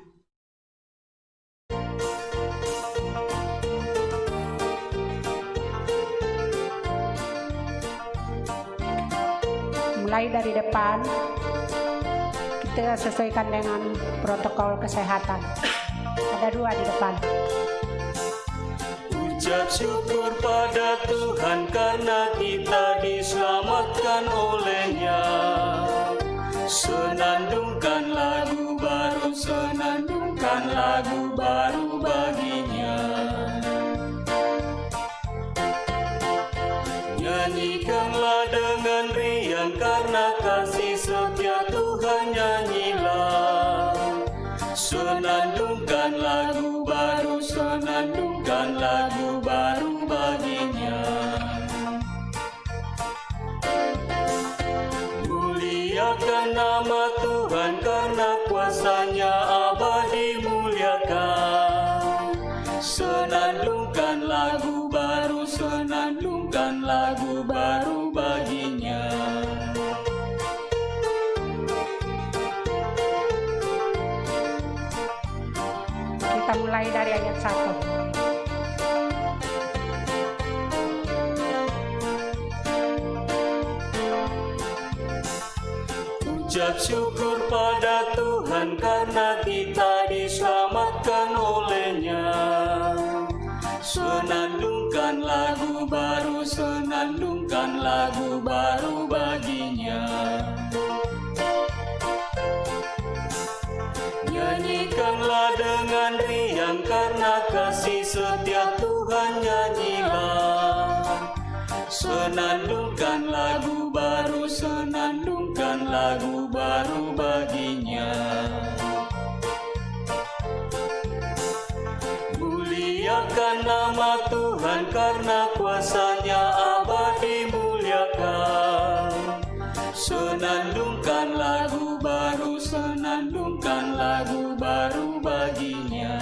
Mulai dari depan, kita sesuaikan dengan protokol kesehatan. Ada 2 di depan. Ucap syukur pada Tuhan karena kita diselamatkan oleh-Nya. Senandungkan lagu baru, senandungkan lagu baru bagi-Nya. Nyanyikanlah dengan riang karena kasih setia Tuhan, nyanyilah. Senandungkan lagu baru, senandungkan lagu baru bagi-Nya. Muliakan nama Tuhan karena kuasa-Nya abadi, muliakan. Senandungkan lagu baru, senandungkan lagu baru bagi-Nya. Kita mulai dari ayat 1. Ucap syukur pada Tuhan karena kita diselamatkan oleh-Nya. Senandungkan lagu baru, senandungkan lagu baru bagi-Nya. Nyanyikanlah dengan riang karena kasih setia Tuhan, nyanyilah. Senandungkan lagu baru, senandungkan lagu baru bagi-Nya. Muliakan nama Tuhan karena kuasa-Nya abadi, muliakan. Senandungkan lagu baru, senandungkan lagu baru bagi-Nya.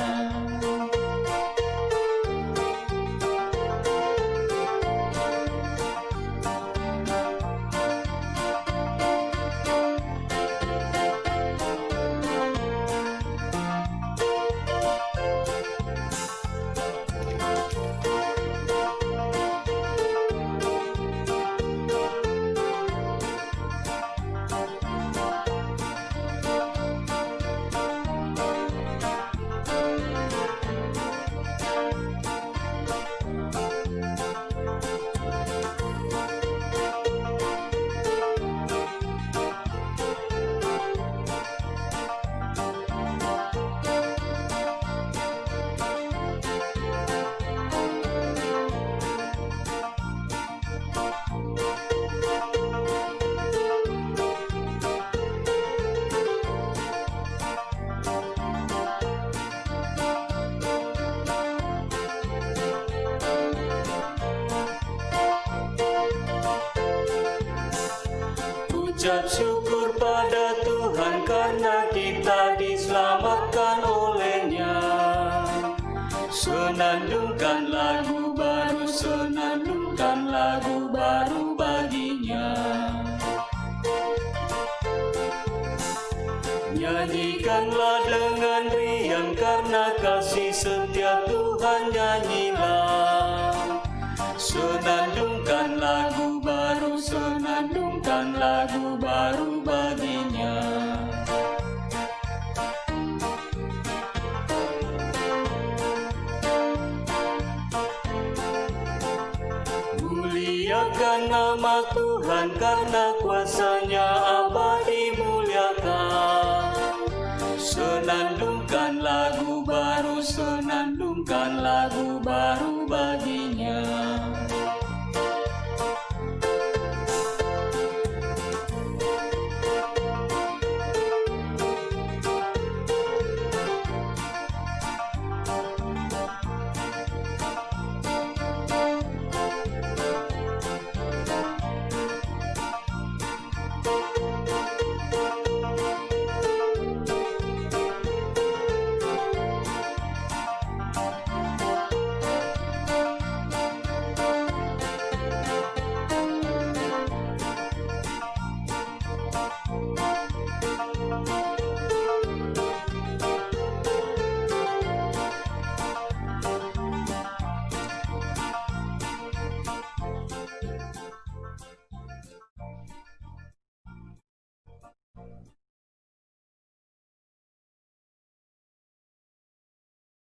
Ucap syukur pada Tuhan karena kita diselamatkan oleh-Nya. Senandungkan lagu baru, senandungkan lagu baru bagi-Nya. Nyanyikanlah dengan riang karena kasih setia Tuhan, nyanyilah. Senandungkan lagu baru, senandungkan lagu baru bagi-Nya. Muliakan nama Tuhan karena kuasa-Nya abadi, muliakan. Senandungkan lagu baru, senandungkan lagu baru bagi-Nya.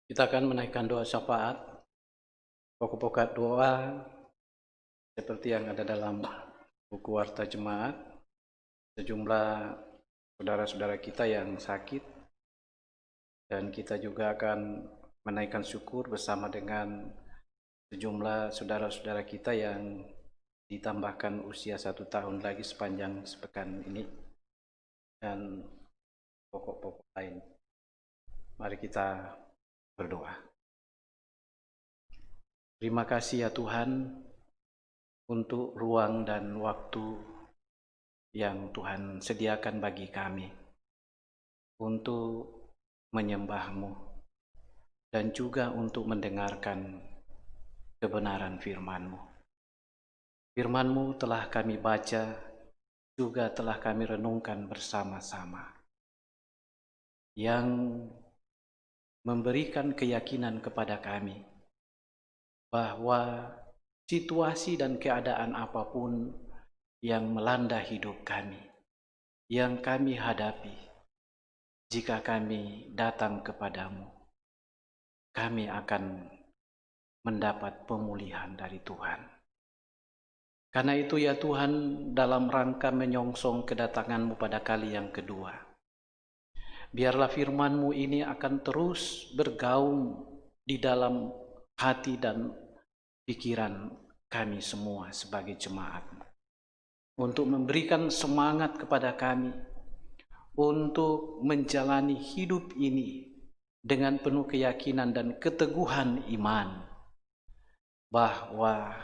Kita akan menaikkan doa syafaat, pokok-pokok doa seperti yang ada dalam buku Warta Jemaat. Sejumlah saudara-saudara kita yang sakit, dan kita juga akan menaikkan syukur bersama dengan sejumlah saudara-saudara kita yang ditambahkan usia 1 tahun lagi sepanjang sepekan ini, dan pokok-pokok lain. Mari kita berdoa. Terima kasih ya Tuhan untuk ruang dan waktu yang Tuhan sediakan bagi kami untuk menyembah-Mu dan juga untuk mendengarkan kebenaran firman-Mu. Firman-Mu telah kami baca, juga telah kami renungkan bersama-sama, yang memberikan keyakinan kepada kami bahwa situasi dan keadaan apapun yang melanda hidup kami, yang kami hadapi, jika kami datang kepadamu, kami akan mendapat pemulihan dari Tuhan. Karena itu ya Tuhan, dalam rangka menyongsong kedatangan-Mu pada kali yang kedua, biarlah firman-Mu ini akan terus bergaung di dalam hati dan pikiran kami semua sebagai jemaat-Mu, untuk memberikan semangat kepada kami untuk menjalani hidup ini dengan penuh keyakinan dan keteguhan iman bahwa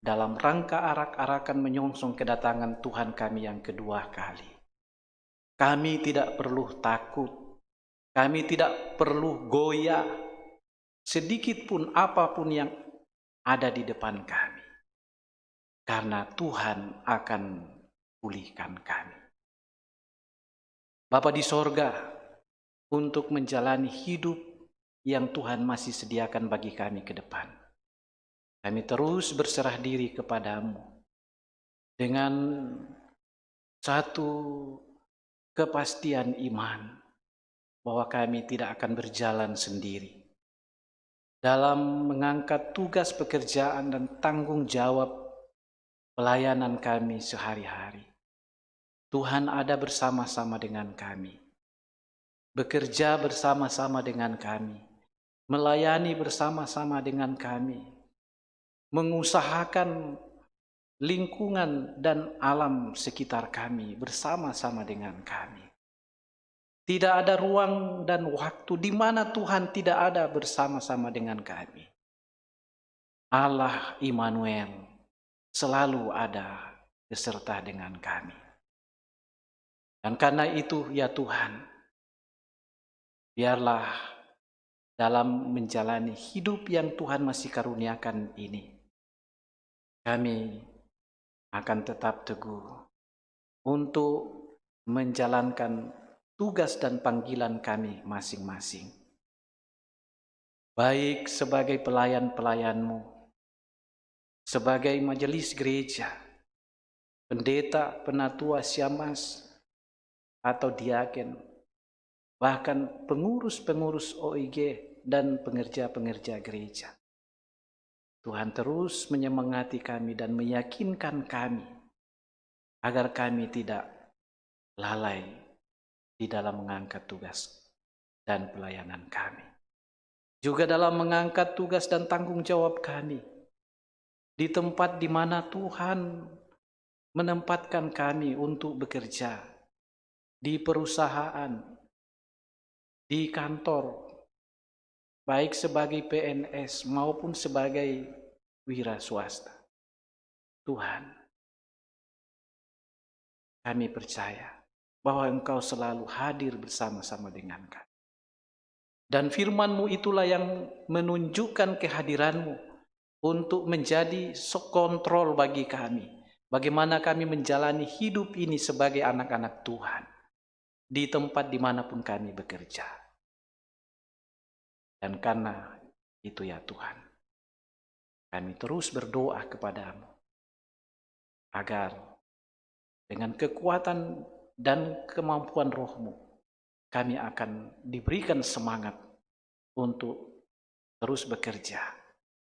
dalam rangka arak-arakan menyongsong kedatangan Tuhan kami yang kedua kali, kami tidak perlu takut, kami tidak perlu goyah sedikit pun apapun yang ada di depan kami, karena Tuhan akan pulihkan kami. Bapa di sorga, untuk menjalani hidup yang Tuhan masih sediakan bagi kami ke depan, kami terus berserah diri kepadamu dengan satu kepastian iman bahwa kami tidak akan berjalan sendiri dalam mengangkat tugas pekerjaan dan tanggung jawab pelayanan kami sehari-hari. Tuhan ada bersama-sama dengan kami, bekerja bersama-sama dengan kami, melayani bersama-sama dengan kami, mengusahakan lingkungan dan alam sekitar kami bersama-sama dengan kami. Tidak ada ruang dan waktu di mana Tuhan tidak ada bersama-sama dengan kami. Allah Immanuel selalu ada beserta dengan kami. Dan karena itu ya Tuhan, biarlah dalam menjalani hidup yang Tuhan masih karuniakan ini, kami akan tetap teguh untuk menjalankan tugas dan panggilan kami masing-masing. Baik sebagai pelayan-pelayan-Mu, sebagai majelis gereja, pendeta, penatua, syammas, atau diaken, bahkan pengurus-pengurus OIG dan pengerja-pengerja gereja. Tuhan terus menyemangati kami dan meyakinkan kami agar kami tidak lalai di dalam mengangkat tugas dan pelayanan kami. Juga dalam mengangkat tugas dan tanggung jawab kami di tempat di mana Tuhan menempatkan kami untuk bekerja, di perusahaan, di kantor, baik sebagai PNS maupun sebagai wira swasta. Tuhan, kami percaya bahwa Engkau selalu hadir bersama-sama dengan kami. Dan firman-Mu itulah yang menunjukkan kehadiran-Mu untuk menjadi kontrol bagi kami. Bagaimana kami menjalani hidup ini sebagai anak-anak Tuhan di tempat dimanapun kami bekerja. Dan karena itu ya Tuhan, kami terus berdoa kepada-Mu agar dengan kekuatan dan kemampuan Roh-Mu, kami akan diberikan semangat untuk terus bekerja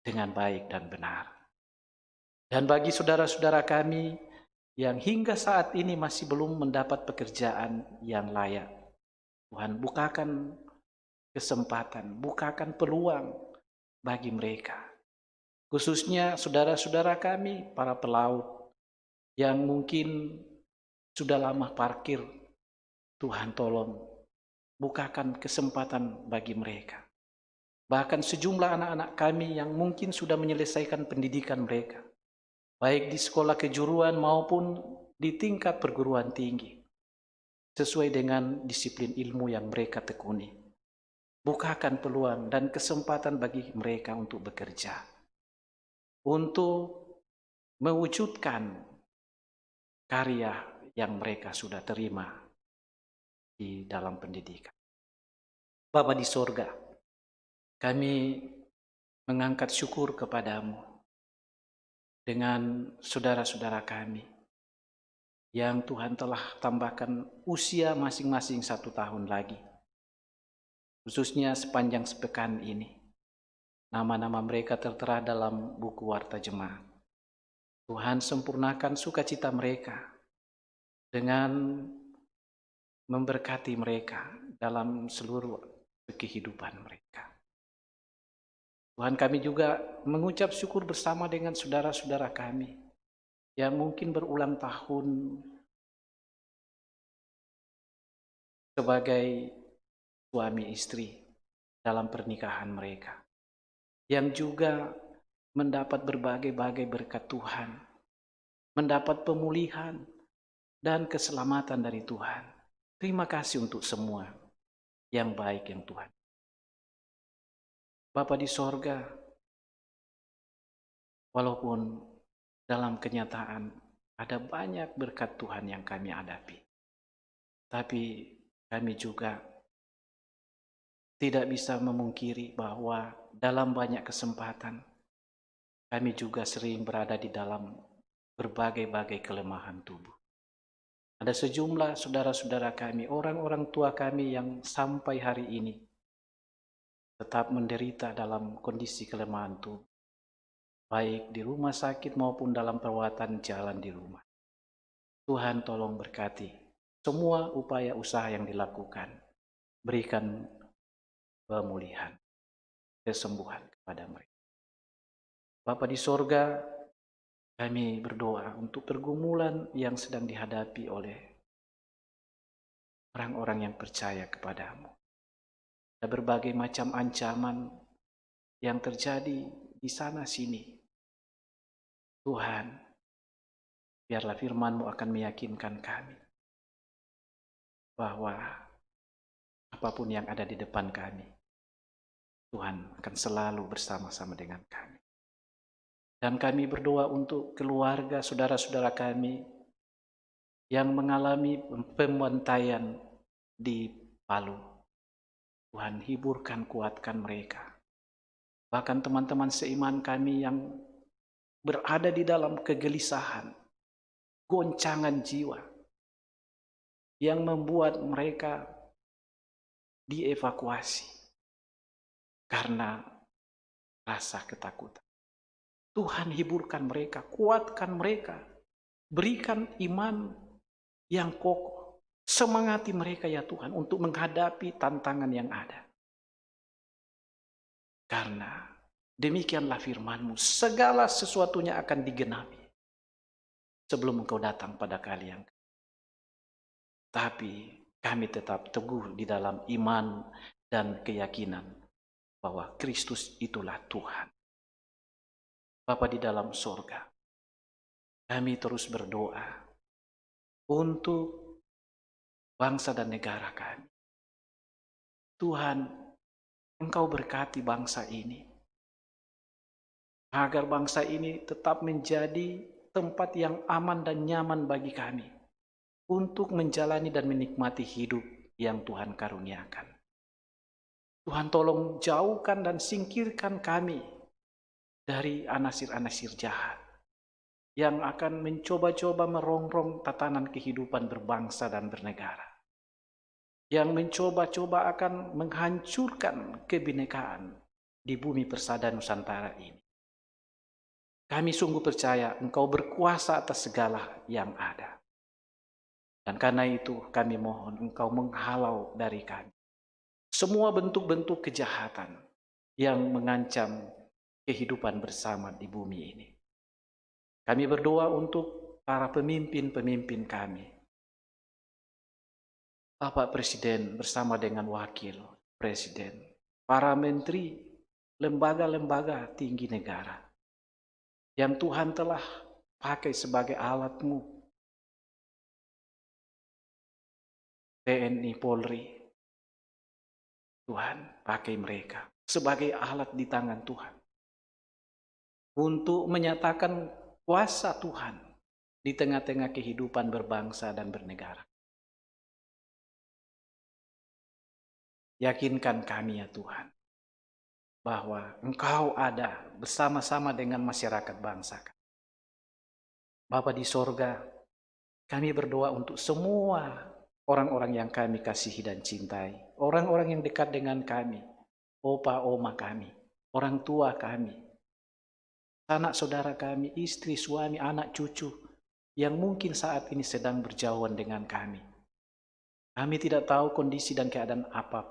dengan baik dan benar. Dan bagi saudara-saudara kami yang hingga saat ini masih belum mendapat pekerjaan yang layak, Tuhan bukakan kesempatan, bukakan peluang bagi mereka. Khususnya saudara-saudara kami, para pelaut yang mungkin sudah lama parkir, Tuhan tolong bukakan kesempatan bagi mereka. Bahkan sejumlah anak-anak kami yang mungkin sudah menyelesaikan pendidikan mereka, baik di sekolah kejuruan maupun di tingkat perguruan tinggi, sesuai dengan disiplin ilmu yang mereka tekuni. Bukakan peluang dan kesempatan bagi mereka untuk bekerja, untuk mewujudkan karya yang mereka sudah terima di dalam pendidikan. Bapa di sorga, kami mengangkat syukur kepadamu dengan saudara-saudara kami yang Tuhan telah tambahkan usia masing-masing 1 tahun lagi. Khususnya sepanjang sepekan ini, nama-nama mereka tertera dalam buku Warta Jemaat. Tuhan sempurnakan sukacita mereka dengan memberkati mereka dalam seluruh kehidupan mereka. Tuhan, kami juga mengucap syukur bersama dengan saudara-saudara kami yang mungkin berulang tahun sebagai suami istri dalam pernikahan mereka, yang juga mendapat berbagai-bagai berkat Tuhan, mendapat pemulihan dan keselamatan dari Tuhan. Terima kasih untuk semua yang baik yang Tuhan. Bapa di sorga, walaupun dalam kenyataan ada banyak berkat Tuhan yang kami hadapi, tapi kami juga tidak bisa memungkiri bahwa dalam banyak kesempatan kami juga sering berada di dalam berbagai-bagai kelemahan tubuh. Ada sejumlah saudara-saudara kami, orang-orang tua kami yang sampai hari ini tetap menderita dalam kondisi kelemahan tubuh, baik di rumah sakit maupun dalam perawatan jalan di rumah. Tuhan tolong berkati semua upaya usaha yang dilakukan. Berikan pemulihan, kesembuhan kepada mereka. Bapa di sorga, kami berdoa untuk pergumulan yang sedang dihadapi oleh orang-orang yang percaya kepadamu. Ada berbagai macam ancaman yang terjadi di sana sini. Tuhan, biarlah firman-Mu akan meyakinkan kami bahwa apapun yang ada di depan kami, Tuhan akan selalu bersama-sama dengan kami. Dan kami berdoa untuk keluarga saudara-saudara kami yang mengalami pembantaian di Palu. Tuhan, hiburkan, kuatkan mereka. Bahkan teman-teman seiman kami yang berada di dalam kegelisahan, goncangan jiwa, yang membuat mereka dievakuasi karena rasa ketakutan. Tuhan, hiburkan mereka, kuatkan mereka, berikan iman yang kokoh, semangati mereka ya Tuhan untuk menghadapi tantangan yang ada. Karena demikianlah firman-Mu, segala sesuatunya akan digenapi sebelum Engkau datang pada kali yang kedua. Tapi kami tetap teguh di dalam iman dan keyakinan bahwa Kristus itulah Tuhan. Bapa di dalam sorga, kami terus berdoa untuk bangsa dan negara kami. Tuhan, Engkau berkati bangsa ini, agar bangsa ini tetap menjadi tempat yang aman dan nyaman bagi kami untuk menjalani dan menikmati hidup yang Tuhan karuniakan. Tuhan, tolong jauhkan dan singkirkan kami dari anasir-anasir jahat yang akan mencoba-coba merongrong tatanan kehidupan berbangsa dan bernegara. yang mencoba-coba akan menghancurkan kebinekaan di bumi persada Nusantara ini. Kami sungguh percaya Engkau berkuasa atas segala yang ada. Dan karena itu kami mohon Engkau menghalau dari kami semua bentuk-bentuk kejahatan yang mengancam kehidupan bersama di bumi ini. Kami berdoa untuk para pemimpin-pemimpin kami. Bapak Presiden bersama dengan Wakil Presiden, para menteri, lembaga-lembaga tinggi negara yang Tuhan telah pakai sebagai alat-Mu, TNI, Polri, Tuhan pakai mereka sebagai alat di tangan Tuhan untuk menyatakan kuasa Tuhan di tengah-tengah kehidupan berbangsa dan bernegara. Yakinkan kami ya Tuhan, bahwa Engkau ada bersama-sama dengan masyarakat bangsa. Bapa di sorga, kami berdoa untuk semua orang-orang yang kami kasihi dan cintai, orang-orang yang dekat dengan kami, opa, oma kami, orang tua kami, anak saudara kami, istri, suami, anak, cucu, yang mungkin saat ini sedang berjauhan dengan kami. Kami tidak tahu kondisi dan keadaan apa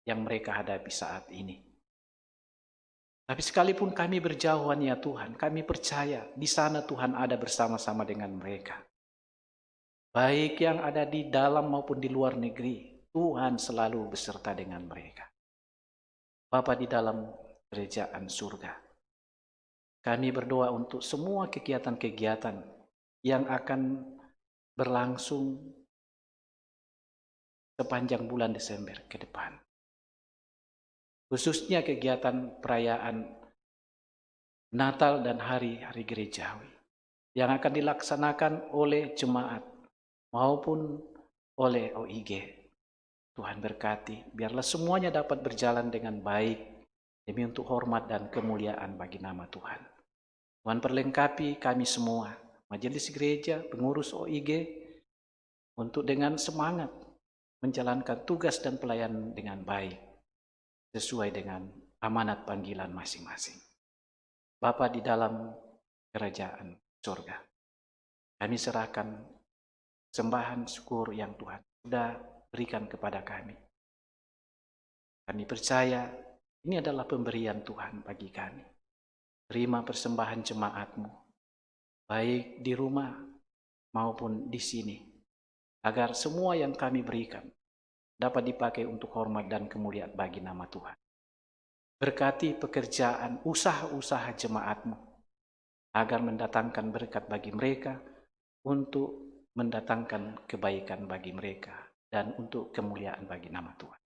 yang mereka hadapi saat ini. Tapi sekalipun kami berjauhan ya Tuhan, kami percaya di sana Tuhan ada bersama-sama dengan mereka. Baik yang ada di dalam maupun di luar negeri, Tuhan selalu beserta dengan mereka. Bapa di dalam kerajaan surga, kami berdoa untuk semua kegiatan-kegiatan yang akan berlangsung sepanjang bulan Desember ke depan. Khususnya kegiatan perayaan Natal dan hari-hari gerejawi yang akan dilaksanakan oleh jemaat maupun oleh OIG. Tuhan berkati, biarlah semuanya dapat berjalan dengan baik demi untuk hormat dan kemuliaan bagi nama Tuhan. Tuhan perlengkapi kami semua, majelis gereja, pengurus OIG, untuk dengan semangat menjalankan tugas dan pelayanan dengan baik, sesuai dengan amanat panggilan masing-masing. Bapa di dalam kerajaan surga, kami serahkan sembahan syukur yang Tuhan sudah berikan kepada kami. Kami percaya ini adalah pemberian Tuhan bagi kami. Terima persembahan jemaat-Mu, baik di rumah maupun di sini, agar semua yang kami berikan dapat dipakai untuk hormat dan kemuliaan bagi nama Tuhan. Berkati pekerjaan, usaha-usaha jemaat-Mu, agar mendatangkan berkat bagi mereka, untuk mendatangkan kebaikan bagi mereka, dan untuk kemuliaan bagi nama Tuhan.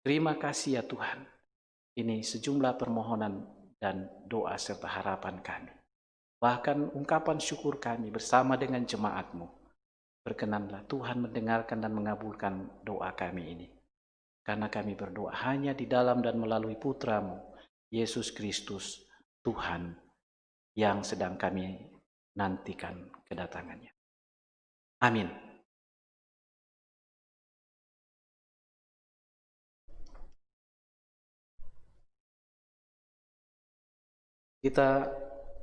Terima kasih ya Tuhan. Ini sejumlah permohonan dan doa serta harapan kami. Bahkan ungkapan syukur kami bersama dengan jemaat-Mu. Berkenanlah Tuhan mendengarkan dan mengabulkan doa kami ini. Karena kami berdoa hanya di dalam dan melalui Putra-Mu, Yesus Kristus, Tuhan, yang sedang kami nantikan kedatangannya. Amin. Kita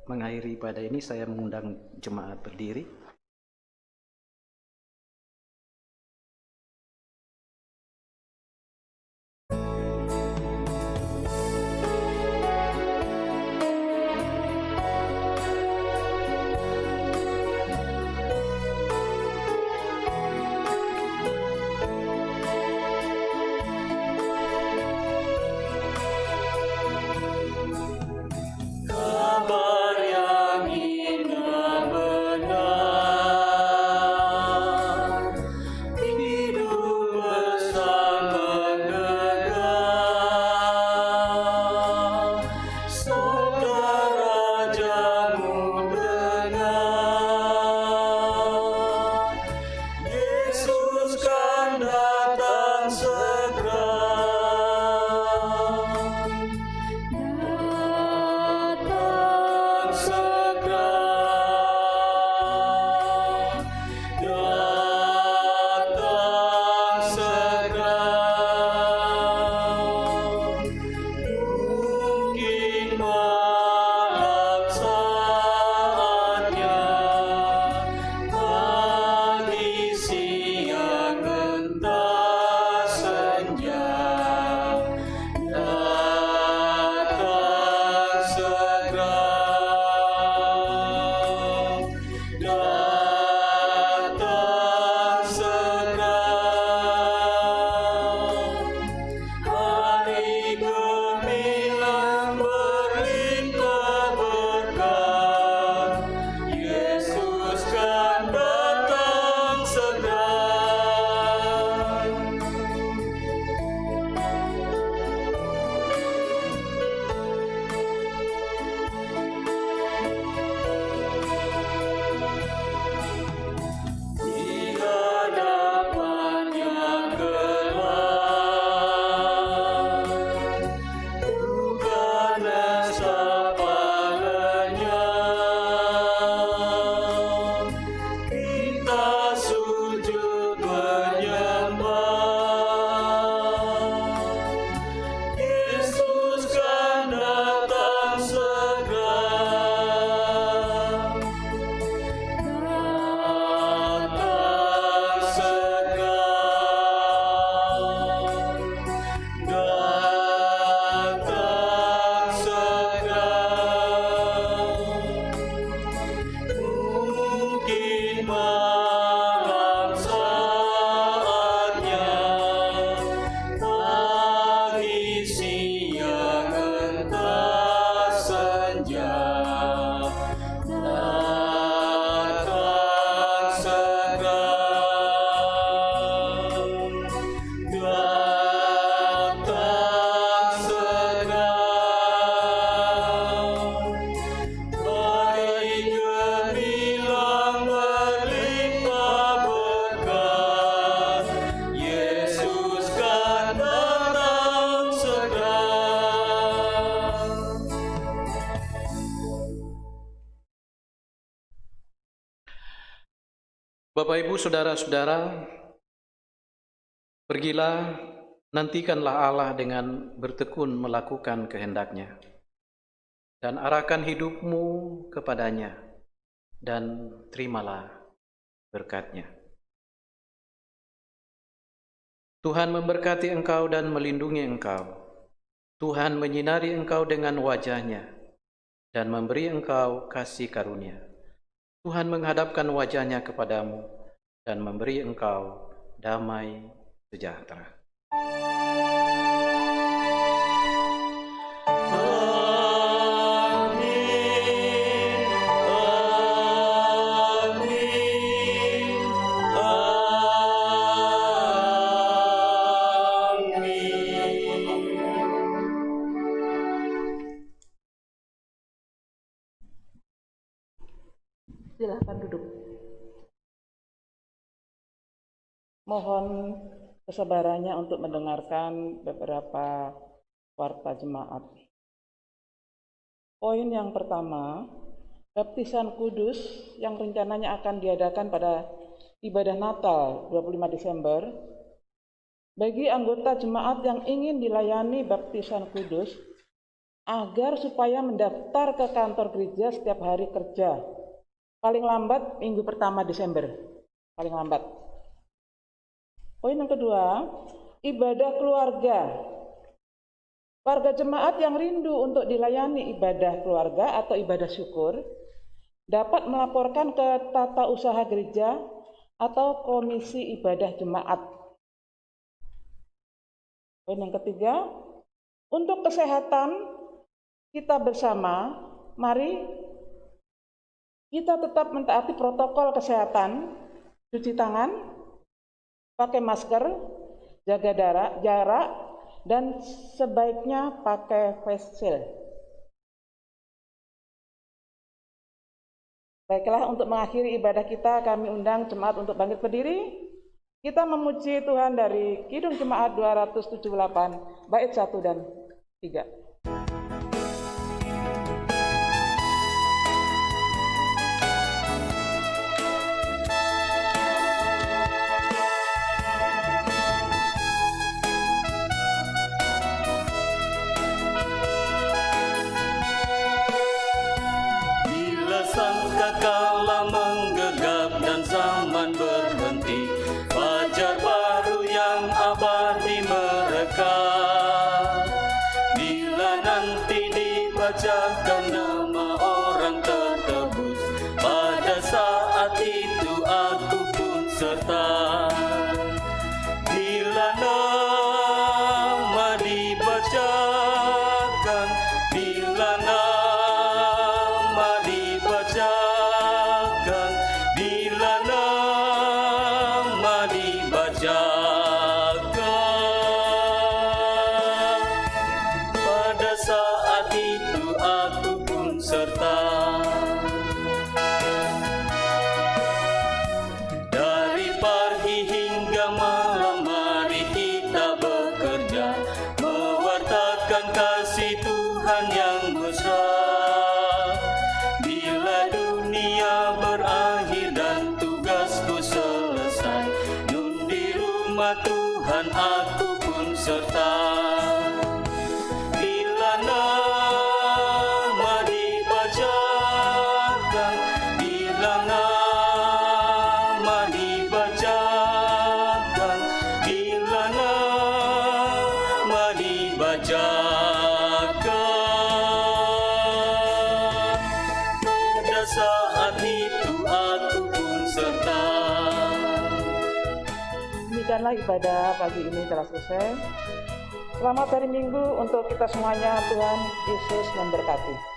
mengakhiri pada ini, saya mengundang jemaat berdiri. Kabar yang indah benar Bapak, Ibu, saudara-saudara, pergilah, nantikanlah Allah dengan bertekun melakukan kehendak-Nya, dan arahkan hidupmu kepadanya, dan terimalah berkat-Nya. Tuhan memberkati engkau dan melindungi engkau. Tuhan menyinari engkau dengan wajah-Nya dan memberi engkau kasih karunia. Tuhan menghadapkan wajah-Nya kepadamu dan memberi engkau damai sejahtera. Silakan duduk. Mohon kesabarannya untuk mendengarkan beberapa warta jemaat. Poin yang pertama, baptisan kudus yang rencananya akan diadakan pada ibadah Natal 25 Desember. Bagi anggota jemaat yang ingin dilayani baptisan kudus, agar supaya mendaftar ke kantor gereja setiap hari kerja, paling lambat minggu pertama Desember, paling lambat. Poin yang kedua, ibadah keluarga. Warga jemaat yang rindu untuk dilayani ibadah keluarga atau ibadah syukur dapat melaporkan ke tata usaha gereja atau komisi ibadah jemaat. Poin yang ketiga, untuk kesehatan kita bersama, mari kita tetap mentaati protokol kesehatan, cuci tangan, pakai masker, jaga jarak, dan sebaiknya pakai face shield. Baiklah, untuk mengakhiri ibadah kita, kami undang jemaat untuk bangkit berdiri. Kita memuji Tuhan dari Kidung Jemaat 278, bait 1 dan 3. Kala menggegap dan zaman berhenti, fajar baru yang abadi mereka. Bila nanti dibacakan nama orang tertebus, pada saat itu aku pun serta. Bila nama dibacakan, bila nama dibacakan, bila nama dibacakan, pada saat itu aku pun serta. Dari pagi hingga malam mari kita bekerja, mewartakan kasih Tuhan yang besar. Bila dunia berakhir dan tugasku selesai, nun di rumah Tuhan aku pun serta. Bila nama dibacakan, bila nama dibacakan, bila nama dibacakan, pada saat itu aku pun serta. Demikianlah ibadah pagi ini telah selesai. Selamat hari Minggu untuk kita semuanya. Tuhan Yesus memberkati.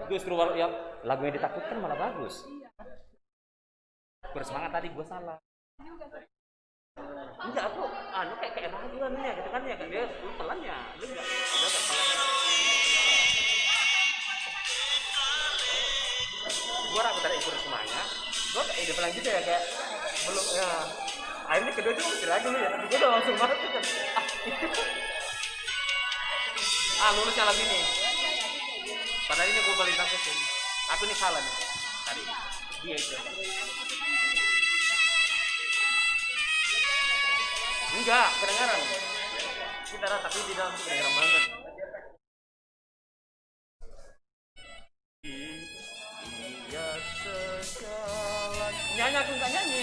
Justru ya, lagu yang ditakutkan malah bagus. Bersemangat tadi gue salah. Enggak, aku kayak ragu kan ya, gitu kan ya, kan dia pelannya, dia enggak pelannya. Gue ragu tadi ikut semangat, gue kayak ide pelan gitu ya, kayak belum ya. Akhirnya kedua juga masih lagi nih ya, tapi gue udah langsung masuk kan. Lulusnya lagu ini. Padahal ini gue paling takutin. Aku nih salah nih tadi. Dia itu. Enggak, kedengaran. Kita tapi di dalam kedengaran banget. Iya segalanya. Nyanyi aku nggak nyanyi.